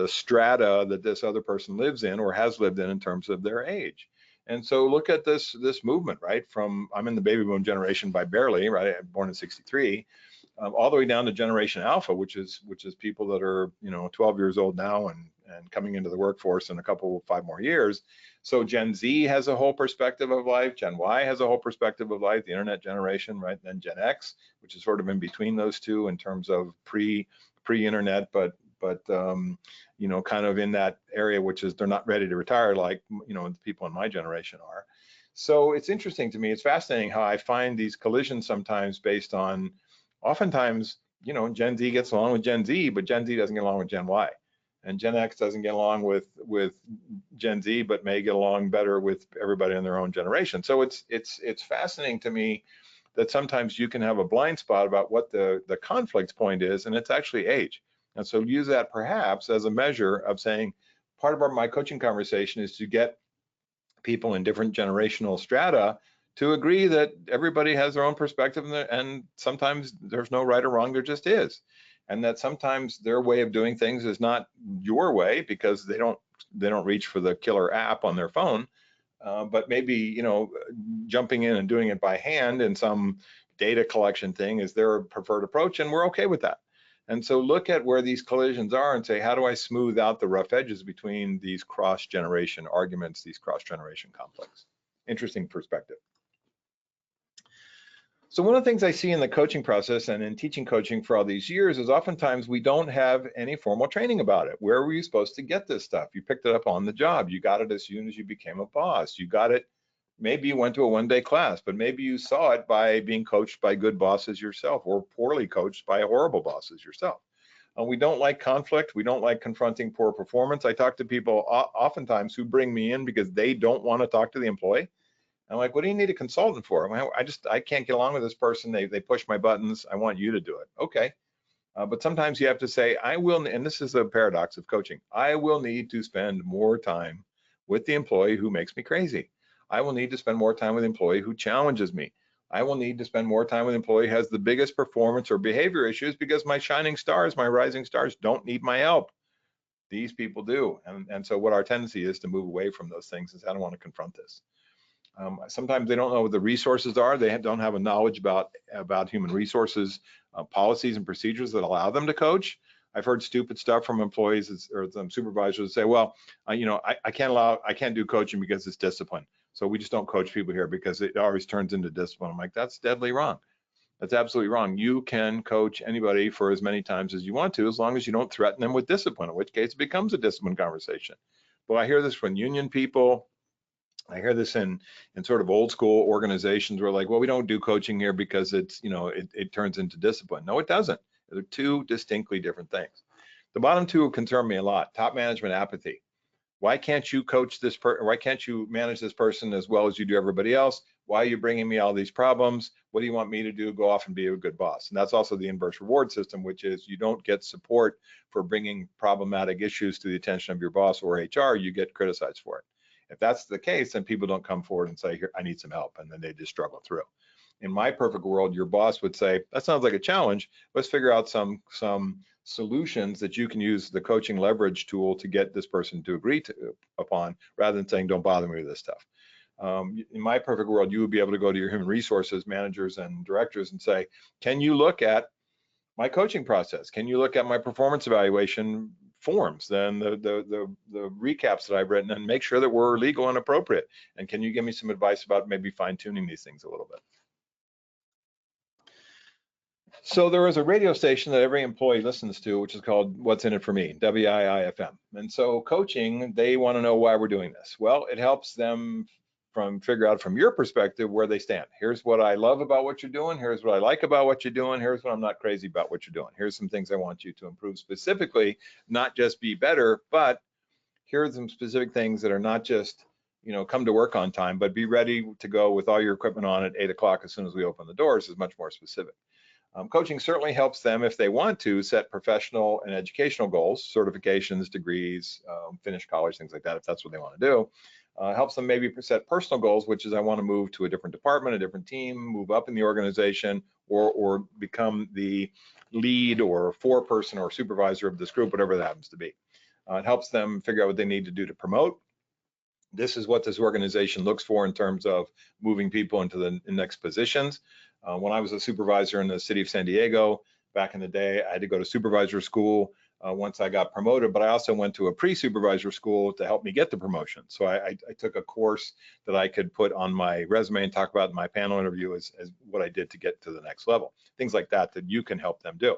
strata that this other person lives in or has lived in terms of their age? And so look at this movement, right? From, I'm in the baby boom generation by barely, right? I'm born in '63, all the way down to Generation Alpha, which is people that are 12 years old now and coming into the workforce in 5 more years. So Gen Z has a whole perspective of life. Gen Y has a whole perspective of life. The internet generation, right? Then Gen X, which is sort of in between those two in terms of pre-internet, but kind of in that area, which is they're not ready to retire like the people in my generation are. So it's interesting to me. It's fascinating how I find these collisions sometimes based on, oftentimes, Gen Z gets along with Gen Z, but Gen Z doesn't get along with Gen Y, and Gen X doesn't get along with Gen Z, but may get along better with everybody in their own generation. So it's fascinating to me that sometimes you can have a blind spot about what the conflict point is, and it's actually age. And so use that perhaps as a measure of saying, part of my coaching conversation is to get people in different generational strata to agree that everybody has their own perspective, and sometimes there's no right or wrong, there just is. And that sometimes their way of doing things is not your way because they don't reach for the killer app on their phone, but maybe jumping in and doing it by hand in some data collection thing is their preferred approach, and we're okay with that. And so look at where these collisions are and say, how do I smooth out the rough edges between these cross-generation arguments, these cross-generation conflicts? Interesting perspective. So one of the things I see in the coaching process and in teaching coaching for all these years is oftentimes we don't have any formal training about it. Where were you supposed to get this stuff? You picked it up on the job. You got it as soon as you became a boss. You got it, maybe you went to a one-day class, but maybe you saw it by being coached by good bosses yourself, or poorly coached by horrible bosses yourself. We don't like conflict. We don't like confronting poor performance. I talk to people oftentimes who bring me in because they don't want to talk to the employee. I'm like, what do you need a consultant for? I can't get along with this person. They push my buttons. I want you to do it. Okay. But sometimes you have to say, I will, and this is the paradox of coaching, I will need to spend more time with the employee who makes me crazy. I will need to spend more time with the employee who challenges me. I will need to spend more time with the employee who has the biggest performance or behavior issues, because my shining stars, my rising stars don't need my help. These people do. And so what our tendency is to move away from those things is, I don't want to confront this. Sometimes they don't know what the resources are. They don't have a knowledge about human resources policies and procedures that allow them to coach. I've heard stupid stuff from employees or some supervisors say, well, I can't do coaching because it's discipline. So we just don't coach people here because it always turns into discipline. I'm like, that's deadly wrong. That's absolutely wrong. You can coach anybody for as many times as you want to, as long as you don't threaten them with discipline, in which case it becomes a discipline conversation. But I hear this from union people. I hear this in sort of old school organizations where, like, well, we don't do coaching here because it's, it turns into discipline. No, it doesn't. They're two distinctly different things. The bottom two concern me a lot. Top management apathy. Why can't you coach this person? Why can't you manage this person as well as you do everybody else? Why are you bringing me all these problems? What do you want me to do? Go off and be a good boss. And that's also the inverse reward system, which is you don't get support for bringing problematic issues to the attention of your boss or HR. You get criticized for it. If that's the case, then people don't come forward and say, here, I need some help, and then they just struggle through. In my perfect world, your boss would say, that sounds like a challenge. Let's figure out some solutions that you can use the coaching leverage tool to get this person to agree upon, rather than saying, don't bother me with this stuff. In my perfect world, you would be able to go to your human resources managers and directors and say, can you look at my coaching process? Can you look at my performance evaluation forms, then the recaps that I've written, and make sure that we're legal and appropriate? And can you give me some advice about maybe fine tuning these things a little bit? So there is a radio station that every employee listens to, which is called What's in It for Me, WIIFM. And so coaching, they want to know why we're doing this. Well, it helps them figure out from your perspective where they stand. Here's what I love about what you're doing. Here's what I like about what you're doing. Here's what I'm not crazy about what you're doing. Here's some things I want you to improve specifically, not just be better, but here are some specific things that are not just, come to work on time, but be ready to go with all your equipment on at 8 o'clock as soon as we open the doors is much more specific. Coaching certainly helps them if they want to set professional and educational goals, certifications, degrees, finish college, things like that, if that's what they want to do. Helps them maybe set personal goals, which is I want to move to a different department, a different team, move up in the organization, or become the lead or foreperson or supervisor of this group, whatever that happens to be. It helps them figure out what they need to do to promote. This is what this organization looks for in terms of moving people into the next positions. When I was a supervisor in the city of San Diego back in the day, I had to go to supervisor school once I got promoted, but I also went to a pre-supervisor school to help me get the promotion. So I took a course that I could put on my resume and talk about in my panel interview as what I did to get to the next level. Things like that you can help them do.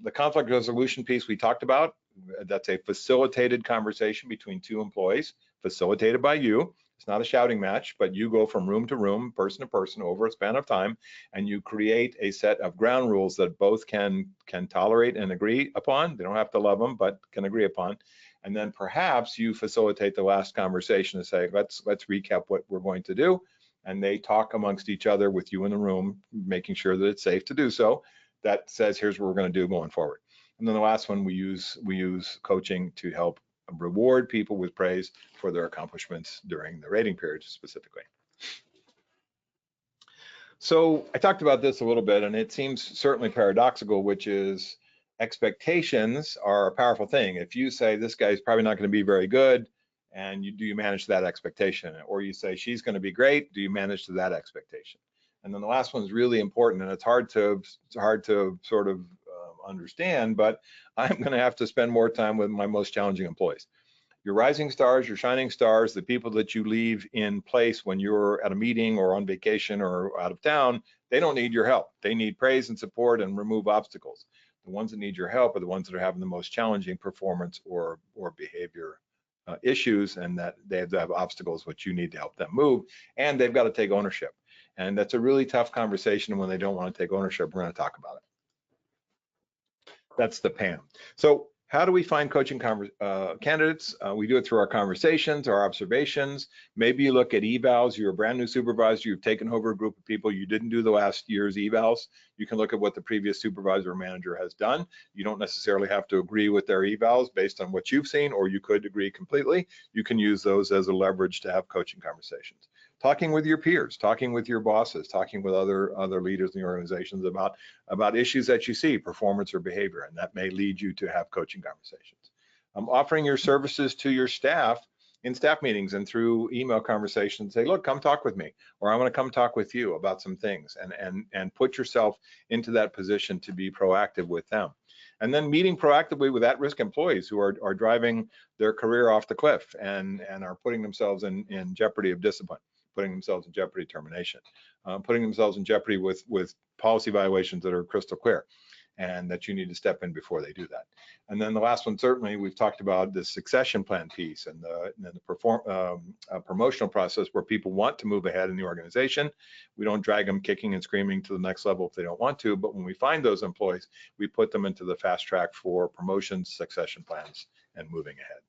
The conflict resolution piece we talked about, that's a facilitated conversation between two employees, facilitated by you. It's not a shouting match, but you go from room to room, person to person over a span of time, and you create a set of ground rules that both can tolerate and agree upon. They don't have to love them, but can agree upon. And then perhaps you facilitate the last conversation to say, let's recap what we're going to do. And they talk amongst each other with you in the room, making sure that it's safe to do so. That says, here's what we're going to do going forward. And then the last one, we use coaching to help reward people with praise for their accomplishments during the rating period specifically. So I talked about this a little bit, and it seems certainly paradoxical, which is expectations are a powerful thing. If you say this guy's probably not going to be very good, and do you manage that expectation? Or you say she's going to be great, do you manage to that expectation? And then the last one is really important, and it's hard to sort of understand, but I'm going to have to spend more time with my most challenging employees. Your rising stars, your shining stars, the people that you leave in place when you're at a meeting or on vacation or out of town, they don't need your help. They need praise and support and remove obstacles. The ones that need your help are the ones that are having the most challenging performance or behavior issues, and that they have obstacles which you need to help them move, and they've got to take ownership. And that's a really tough conversation when they don't want to take ownership. We're going to talk about it. That's the PAM. So how do we find coaching candidates? We do it through our conversations, our observations. Maybe you look at evals. You're a brand new supervisor. You've taken over a group of people. You didn't do the last year's evals. You can look at what the previous supervisor or manager has done. You don't necessarily have to agree with their evals based on what you've seen, or you could agree completely. You can use those as a leverage to have coaching conversations. Talking with your peers, talking with your bosses, talking with other leaders in the organizations about issues that you see, performance or behavior, and that may lead you to have coaching conversations. Offering your services to your staff in staff meetings and through email conversations. Say, look, come talk with me, or I want to come talk with you about some things, and put yourself into that position to be proactive with them. And then meeting proactively with at-risk employees who are driving their career off the cliff and are putting themselves in jeopardy of discipline, putting themselves in jeopardy of termination, putting themselves in jeopardy with policy violations that are crystal clear, and that you need to step in before they do that. And then the last one, certainly, we've talked about the succession plan piece and the promotional process where people want to move ahead in the organization. We don't drag them kicking and screaming to the next level if they don't want to, but when we find those employees, we put them into the fast track for promotions, succession plans, and moving ahead.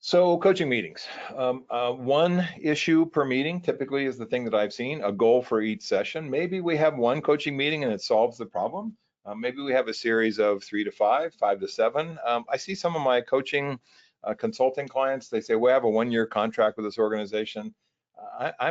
So coaching meetings, one issue per meeting typically is the thing that I've seen, a goal for each session. Maybe we have one coaching meeting and it solves the problem. Maybe we have a series of 3 to 5, 5 to 7. I see some of my coaching consulting clients, they say, we have a 1-year contract with this organization. I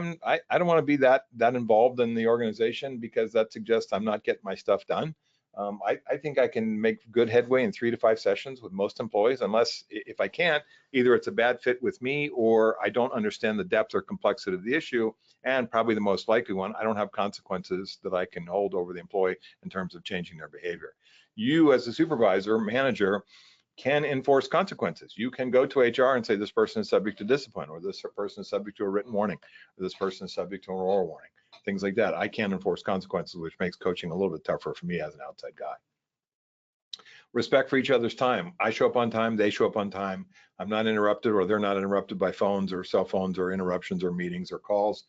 don't want to be that involved in the organization, because that suggests I'm not getting my stuff done. I think I can make good headway in 3 to 5 sessions with most employees, unless if I can't, either it's a bad fit with me or I don't understand the depth or complexity of the issue, and probably the most likely one, I don't have consequences that I can hold over the employee in terms of changing their behavior. You as a supervisor, manager, can enforce consequences. You can go to HR and say this person is subject to discipline, or this person is subject to a written warning, or this person is subject to an oral warning. things like that. I can't enforce consequences, which makes coaching a little bit tougher for me as an outside guy. Respect for each other's time. I show up on time, they show up on time. I'm not interrupted, or they're not interrupted by phones or cell phones or interruptions or meetings or calls.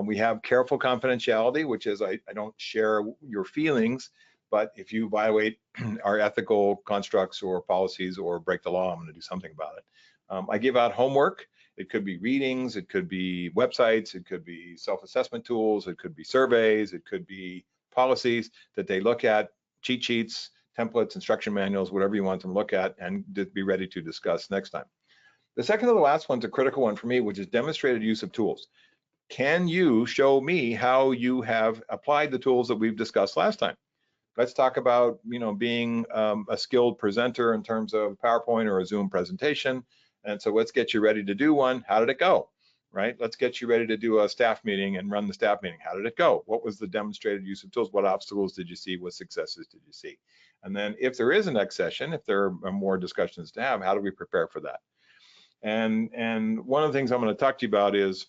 We have careful confidentiality, which is I don't share your feelings, but if you violate our ethical constructs or policies or break the law, I'm going to do something about it. I give out homework. It could be readings, it could be websites, it could be self-assessment tools, it could be surveys, it could be policies that they look at, cheat sheets, templates, instruction manuals, whatever you want them to look at, and be ready to discuss next time. The second to the last one's a critical one for me, which is demonstrated use of tools. Can you show me how you have applied the tools that we've discussed last time? Let's talk about, being a skilled presenter in terms of PowerPoint or a Zoom presentation. And so let's get you ready to do one. How did it go? Right? Let's get you ready to do a staff meeting and run the staff meeting. How did it go? What was the demonstrated use of tools? What obstacles did you see? What successes did you see? And then if there is a next session, if there are more discussions to have, how do we prepare for that? And one of the things I'm going to talk to you about is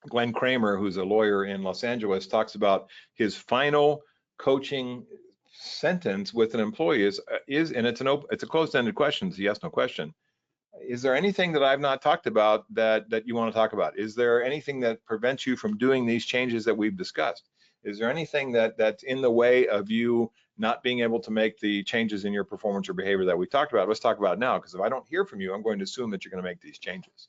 Glenn Kramer, who's a lawyer in Los Angeles, talks about his final coaching sentence with an employee and it's a closed-ended question. It's a yes/no question. Is there anything that I've not talked about that you want to talk about? Is there anything that prevents you from doing these changes that we've discussed? Is there anything that's in the way of you not being able to make the changes in your performance or behavior that we talked about? Let's talk about it now, because if I don't hear from you, I'm going to assume that you're going to make these changes.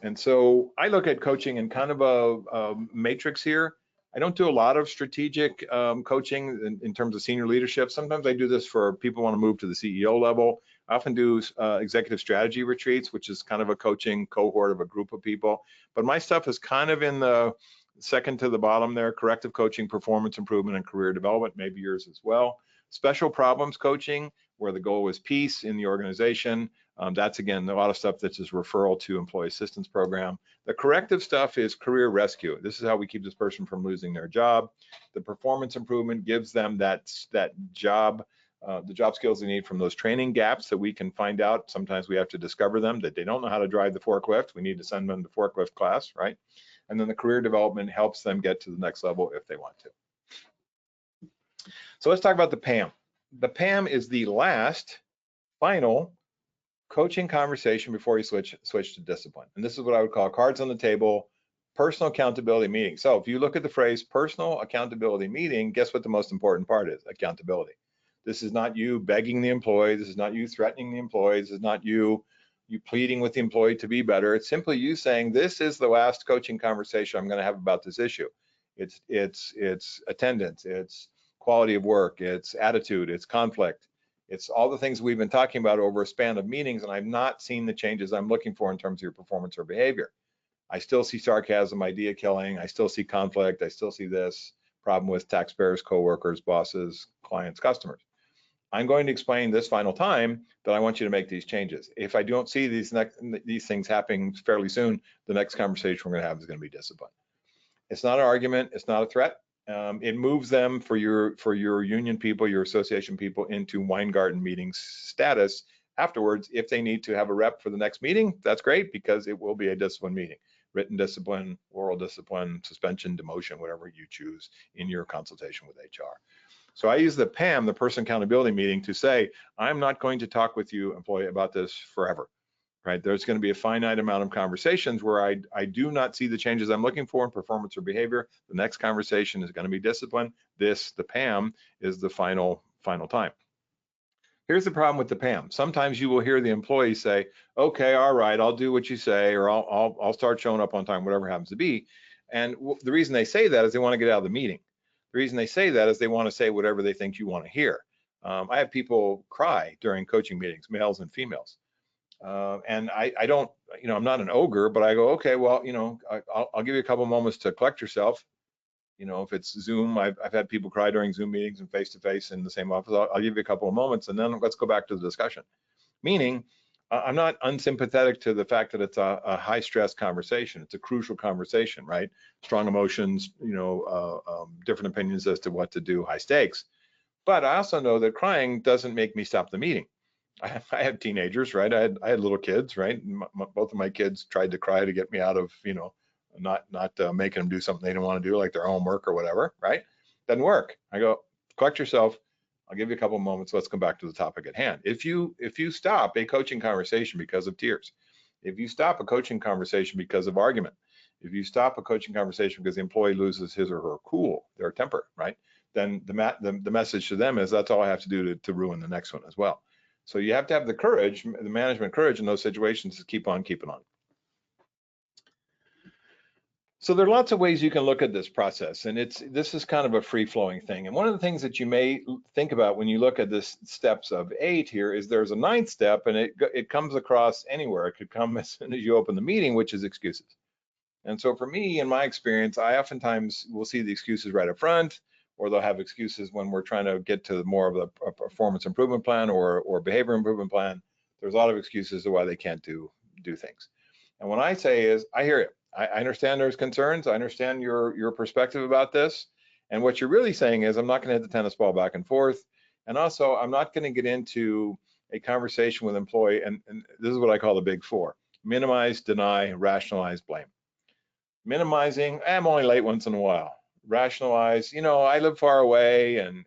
And so I look at coaching in kind of a matrix here. I don't do a lot of strategic coaching in terms of senior leadership. Sometimes I do this for people who want to move to the CEO level. I often do executive strategy retreats, which is kind of a coaching cohort of a group of people. But my stuff is kind of in the second to the bottom there: corrective coaching, performance improvement, and career development, maybe yours as well. Special problems coaching, where the goal is peace in the organization. That's, again, a lot of stuff that's just referral to employee assistance program. The corrective stuff is career rescue. This is how we keep this person from losing their job. The performance improvement gives them that job, the job skills they need from those training gaps that we can find out. Sometimes we have to discover them, that they don't know how to drive the forklift. We need to send them to forklift class, right? And then the career development helps them get to the next level if they want to. So let's talk about the PAM. The PAM is the last final coaching conversation before you switch to discipline. And this is what I would call cards on the table, personal accountability meeting. So if you look at the phrase personal accountability meeting, guess what the most important part is? Accountability. This is not you begging the employee. This is not you threatening the employee. This is not you pleading with the employee to be better. It's simply you saying, this is the last coaching conversation I'm going to have about this issue. It's attendance, it's quality of work, it's attitude, it's conflict. It's all the things we've been talking about over a span of meetings, and I've not seen the changes I'm looking for in terms of your performance or behavior. I still see sarcasm, idea killing. I still see conflict. I still see this problem with taxpayers, coworkers, bosses, clients, customers. I'm going to explain this final time that I want you to make these changes. If I don't see these things happening fairly soon, the next conversation we're going to have is going to be discipline. It's not an argument. It's not a threat. It moves them for your union people, your association people, into Weingarten meetings status afterwards. If they need to have a rep for the next meeting, that's great, because it will be a discipline meeting. Written discipline, oral discipline, suspension, demotion, whatever you choose in your consultation with HR. So I use the PAM, the person accountability meeting, to say, I'm not going to talk with you, employee, about this forever. Right? There's going to be a finite amount of conversations where I do not see the changes I'm looking for in performance or behavior. The next conversation is going to be discipline. The PAM, is the final time. Here's the problem with the PAM. Sometimes you will hear the employee say, okay, all right, I'll do what you say, or I'll start showing up on time, whatever it happens to be. And the reason they say that is they want to get out of the meeting. The reason they say that is they want to say whatever they think you want to hear. I have people cry during coaching meetings, males and females. And I don't, I'm not an ogre, but I go, okay, well, I'll give you a couple moments to collect yourself. If it's Zoom, I've had people cry during Zoom meetings and face-to-face in the same office. I'll give you a couple of moments, and then let's go back to the discussion. Meaning, I'm not unsympathetic to the fact that it's a high-stress conversation. It's a crucial conversation, right? Strong emotions, different opinions as to what to do, high stakes. But I also know that crying doesn't make me stop the meeting. I had teenagers, right? I had little kids, right? Both of my kids tried to cry to get me out of, not making them do something they don't want to do, like their homework or whatever, right? Doesn't work. I go, collect yourself. I'll give you a couple of moments. Let's come back to the topic at hand. If you stop a coaching conversation because of tears, if you stop a coaching conversation because of argument, if you stop a coaching conversation because the employee loses his or her cool, their temper, right? Then the message to them is that's all I have to do to ruin the next one as well. So you have to have the courage, the management courage in those situations to keep on keeping on. So there are lots of ways you can look at this process, and this is kind of a free-flowing thing. And one of the things that you may think about when you look at this steps of 8 here is there's a 9th step, and it comes across anywhere. It could come as soon as you open the meeting, which is excuses. And so for me, in my experience, I oftentimes will see the excuses right up front, or they'll have excuses when we're trying to get to more of a performance improvement plan or behavior improvement plan. There's a lot of excuses to why they can't do things. And what I say is, I hear you. I understand there's concerns. I understand your perspective about this. And what you're really saying is, I'm not going to hit the tennis ball back and forth. And also, I'm not going to get into a conversation with employee. And this is what I call the big 4: minimize, deny, rationalize, blame. Minimizing, I'm only late once in a while. Rationalize, I live far away and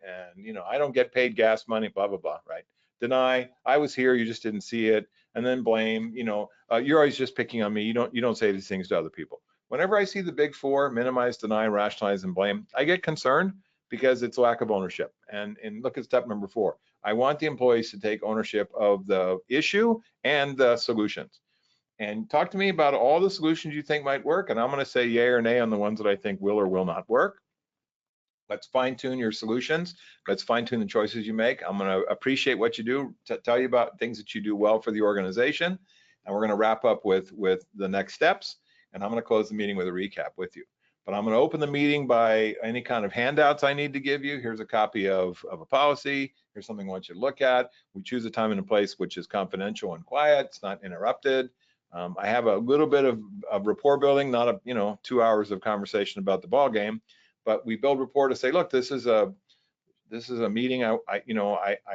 I don't get paid gas money, blah, blah, blah, right? Deny, I was here, you just didn't see it. And then blame, you're always just picking on me. You don't say these things to other people. Whenever I see the big 4, minimize, deny, rationalize, and blame, I get concerned because it's lack of ownership. And look at step number 4. I want the employees to take ownership of the issue and the solutions. And talk to me about all the solutions you think might work, and I'm going to say yay or nay on the ones that I think will or will not work. Let's fine tune your solutions. Let's fine tune the choices you make. I'm going to appreciate what you do, tell you about things that you do well for the organization, and we're going to wrap up with the next steps, and I'm going to close the meeting with a recap with you. But I'm going to open the meeting by any kind of handouts I need to give you. Here's a copy of a policy. Here's something I want you to look at. We choose a time and a place which is confidential and quiet. It's not interrupted. I have a little bit of rapport building, not 2 hours of conversation about the ball game, but we build rapport to say, look, this is a meeting I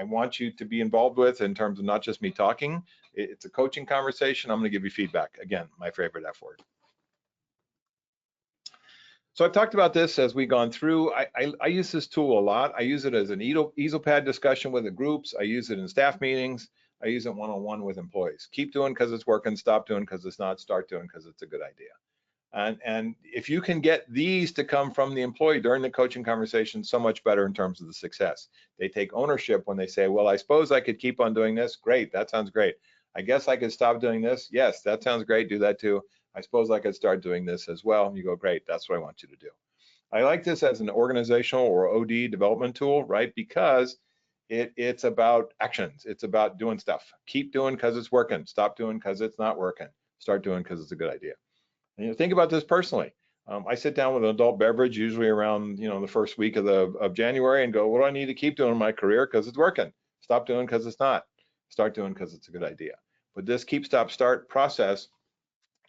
want you to be involved with in terms of not just me talking. It's a coaching conversation. I'm going to give you feedback. Again, my favorite F word. So I've talked about this as we've gone through. I use this tool a lot. I use it as an easel pad discussion with the groups. I use it in staff meetings. I use it one-on-one with employees. Keep doing because it's working, stop doing because it's not, start doing because it's a good idea. And if you can get these to come from the employee during the coaching conversation, so much better in terms of the success. They take ownership when they say, well, I suppose I could keep on doing this. Great, that sounds great. I guess I could stop doing this. Yes, that sounds great, do that too. I suppose I could start doing this as well. And you go, great, that's what I want you to do. I like this as an organizational or OD development tool, right? Because it's about actions. It's about doing stuff. Keep doing because it's working. Stop doing because it's not working. Start doing because it's a good idea. And think about this personally. I sit down with an adult beverage usually around the first week of January and go, what do I need to keep doing in my career because it's working? Stop doing because it's not. Start doing because it's a good idea. But this keep, stop, start process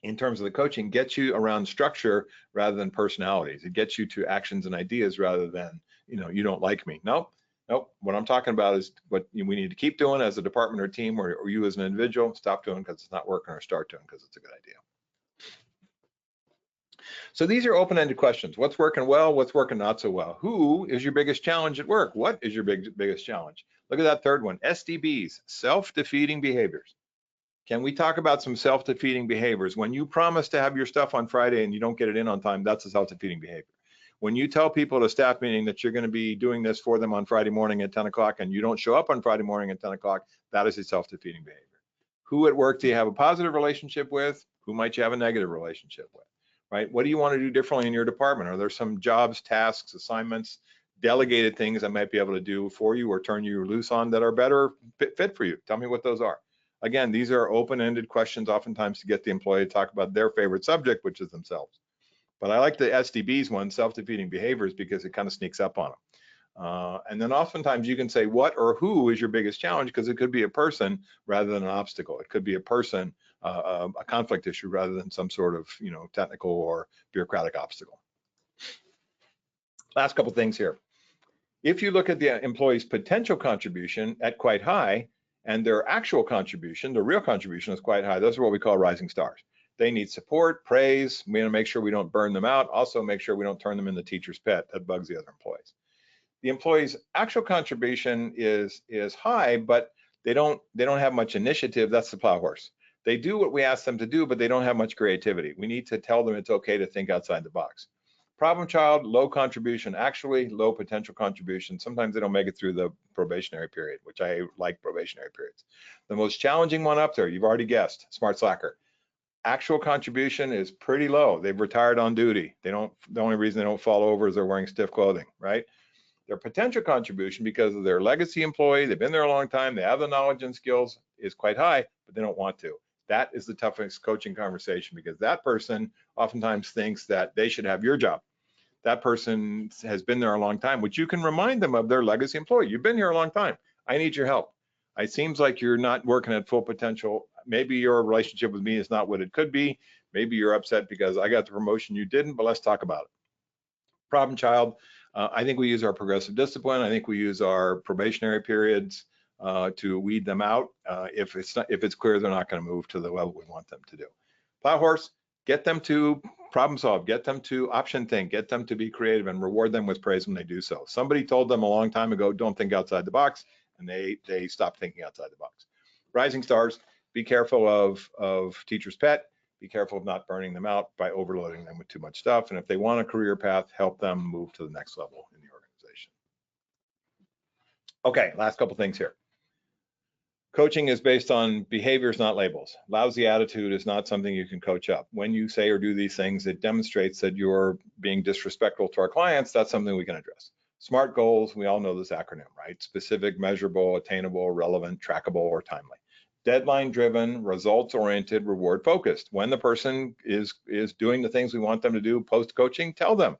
in terms of the coaching gets you around structure rather than personalities. It gets you to actions and ideas rather than you don't like me. Nope. What I'm talking about is what we need to keep doing as a department or team, or you as an individual. Stop doing because it's not working, or start doing because it's a good idea. So these are open-ended questions. What's working well? What's working not so well? Who is your biggest challenge at work? What is your biggest challenge? Look at that third one, SDBs, self-defeating behaviors. Can we talk about some self-defeating behaviors? When you promise to have your stuff on Friday and you don't get it in on time, that's a self-defeating behavior. When you tell people at a staff meeting that you're going to be doing this for them on Friday morning at 10 o'clock and you don't show up on Friday morning at 10 o'clock, that is a self-defeating behavior. Who at work do you have a positive relationship with? Who might you have a negative relationship with, right? What do you want to do differently in your department? Are there some jobs, tasks, assignments, delegated things I might be able to do for you or turn you loose on that are better fit for you? Tell me what those are. Again, these are open-ended questions oftentimes to get the employee to talk about their favorite subject, which is themselves. But I like the SDBs one, self-defeating behaviors, because it kind of sneaks up on them. And then oftentimes you can say what or who is your biggest challenge, because it could be a person rather than an obstacle. It could be a person, a conflict issue rather than some sort of technical or bureaucratic obstacle. Last couple things here. If you look at the employee's potential contribution at quite high and their actual contribution, the real contribution is quite high, those are what we call rising stars. They need support, praise. We want to make sure we don't burn them out. Also make sure we don't turn them into teacher's pet. That bugs the other employees. The employee's actual contribution is high, but they don't have much initiative. That's the plow horse. They do what we ask them to do, but they don't have much creativity. We need to tell them it's okay to think outside the box. Problem child, low contribution, actually low potential contribution. Sometimes they don't make it through the probationary period, which I like probationary periods. The most challenging one up there, you've already guessed, smart slacker. Actual contribution is pretty low. They've retired on duty. The only reason they don't fall over is they're wearing stiff clothing, right? Their potential contribution, because of their legacy employee, they've been there a long time, they have the knowledge and skills, is quite high, but they don't want to. That is the toughest coaching conversation, because that person oftentimes thinks that they should have your job. That person has been there a long time, which you can remind them of their legacy employee. You've been here a long time. I need your help. It seems like you're not working at full potential. Maybe your relationship with me is not what it could be. Maybe you're upset because I got the promotion you didn't, but let's talk about it. Problem child, I think we use our progressive discipline. I think we use our probationary periods to weed them out if it's clear they're not going to move to the level we want them to do. Plow horse, get them to problem solve, get them to option think, get them to be creative, and reward them with praise when they do so. Somebody told them a long time ago, don't think outside the box, and they stopped thinking outside the box. Rising stars, be careful of teacher's pet. Be careful of not burning them out by overloading them with too much stuff. And if they want a career path, help them move to the next level in the organization. Okay, last couple things here. Coaching is based on behaviors, not labels. Lousy attitude is not something you can coach up. When you say or do these things, it demonstrates that you're being disrespectful to our clients. That's something we can address. SMART goals, we all know this acronym, right? Specific, measurable, attainable, relevant, trackable, or timely. Deadline driven, results oriented, reward focused. When the person is doing the things we want them to do post coaching, tell them,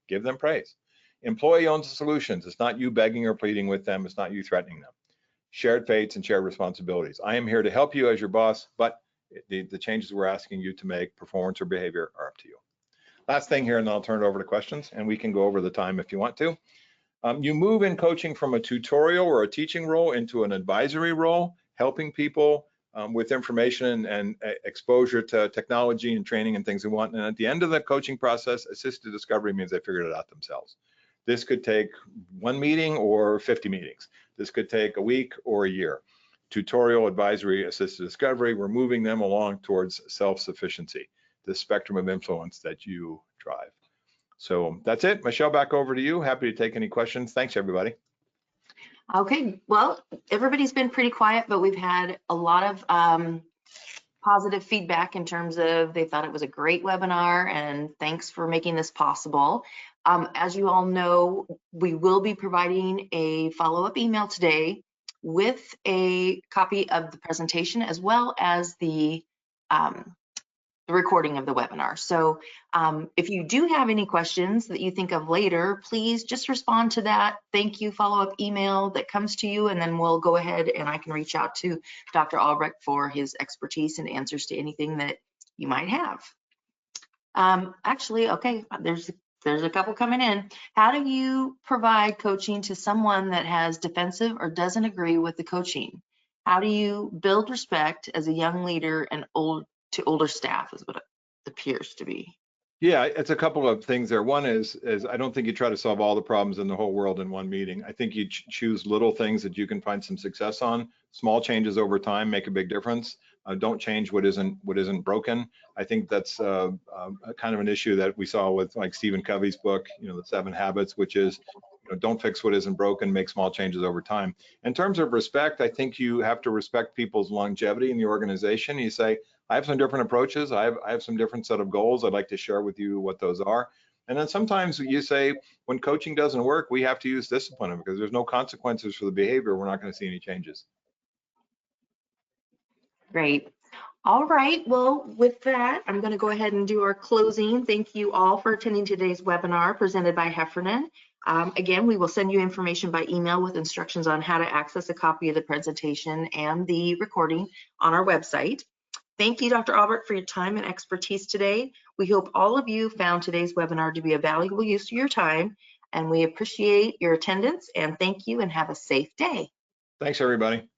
give them praise. Employee owns the solutions. It's not you begging or pleading with them. It's not you threatening them. Shared fates and shared responsibilities. I am here to help you as your boss, but the changes we're asking you to make, performance or behavior, are up to you. Last thing here, and then I'll turn it over to questions, and we can go over the time if you want to. You move in coaching from a tutorial or a teaching role into an advisory role, helping people with information and exposure to technology and training and things they want. And at the end of the coaching process, assisted discovery means they figured it out themselves. This could take 1 meeting or 50 meetings. This could take a week or a year. Tutorial, advisory, assisted discovery, we're moving them along towards self-sufficiency, the spectrum of influence that you drive. So that's it. Michelle, back over to you. Happy to take any questions. Thanks, everybody. Okay, well, everybody's been pretty quiet, but we've had a lot of positive feedback in terms of they thought it was a great webinar, and thanks for making this possible. As you all know, we will be providing a follow-up email today with a copy of the presentation as well as the recording of the webinar. So if you do have any questions that you think of later, please just respond to that thank you follow-up email that comes to you, and then we'll go ahead and I can reach out to Dr. Albrecht for his expertise and answers to anything that you might have. Actually, okay, there's a couple coming in. How do you provide coaching to someone that has defensive or doesn't agree with the coaching? How do you build respect as a young leader and to older staff is what it appears to be? Yeah, it's a couple of things there. One is I don't think you try to solve all the problems in the whole world in one meeting. I think you choose little things that you can find some success on. Small changes over time make a big difference. Don't change what isn't broken. I think that's a kind of an issue that we saw with like Stephen Covey's book, the 7 Habits, which is don't fix what isn't broken, make small changes over time. In terms of respect, I think you have to respect people's longevity in the organization. You say, I have some different approaches. I have some different set of goals. I'd like to share with you what those are. And then sometimes you say, when coaching doesn't work, we have to use discipline because there's no consequences for the behavior. We're not going to see any changes. Great. All right, well, with that, I'm going to go ahead and do our closing. Thank you all for attending today's webinar presented by Heffernan. Again, we will send you information by email with instructions on how to access a copy of the presentation and the recording on our website. Thank you, Dr. Albrecht, for your time and expertise today. We hope all of you found today's webinar to be a valuable use of your time, and we appreciate your attendance, and thank you and have a safe day. Thanks, everybody.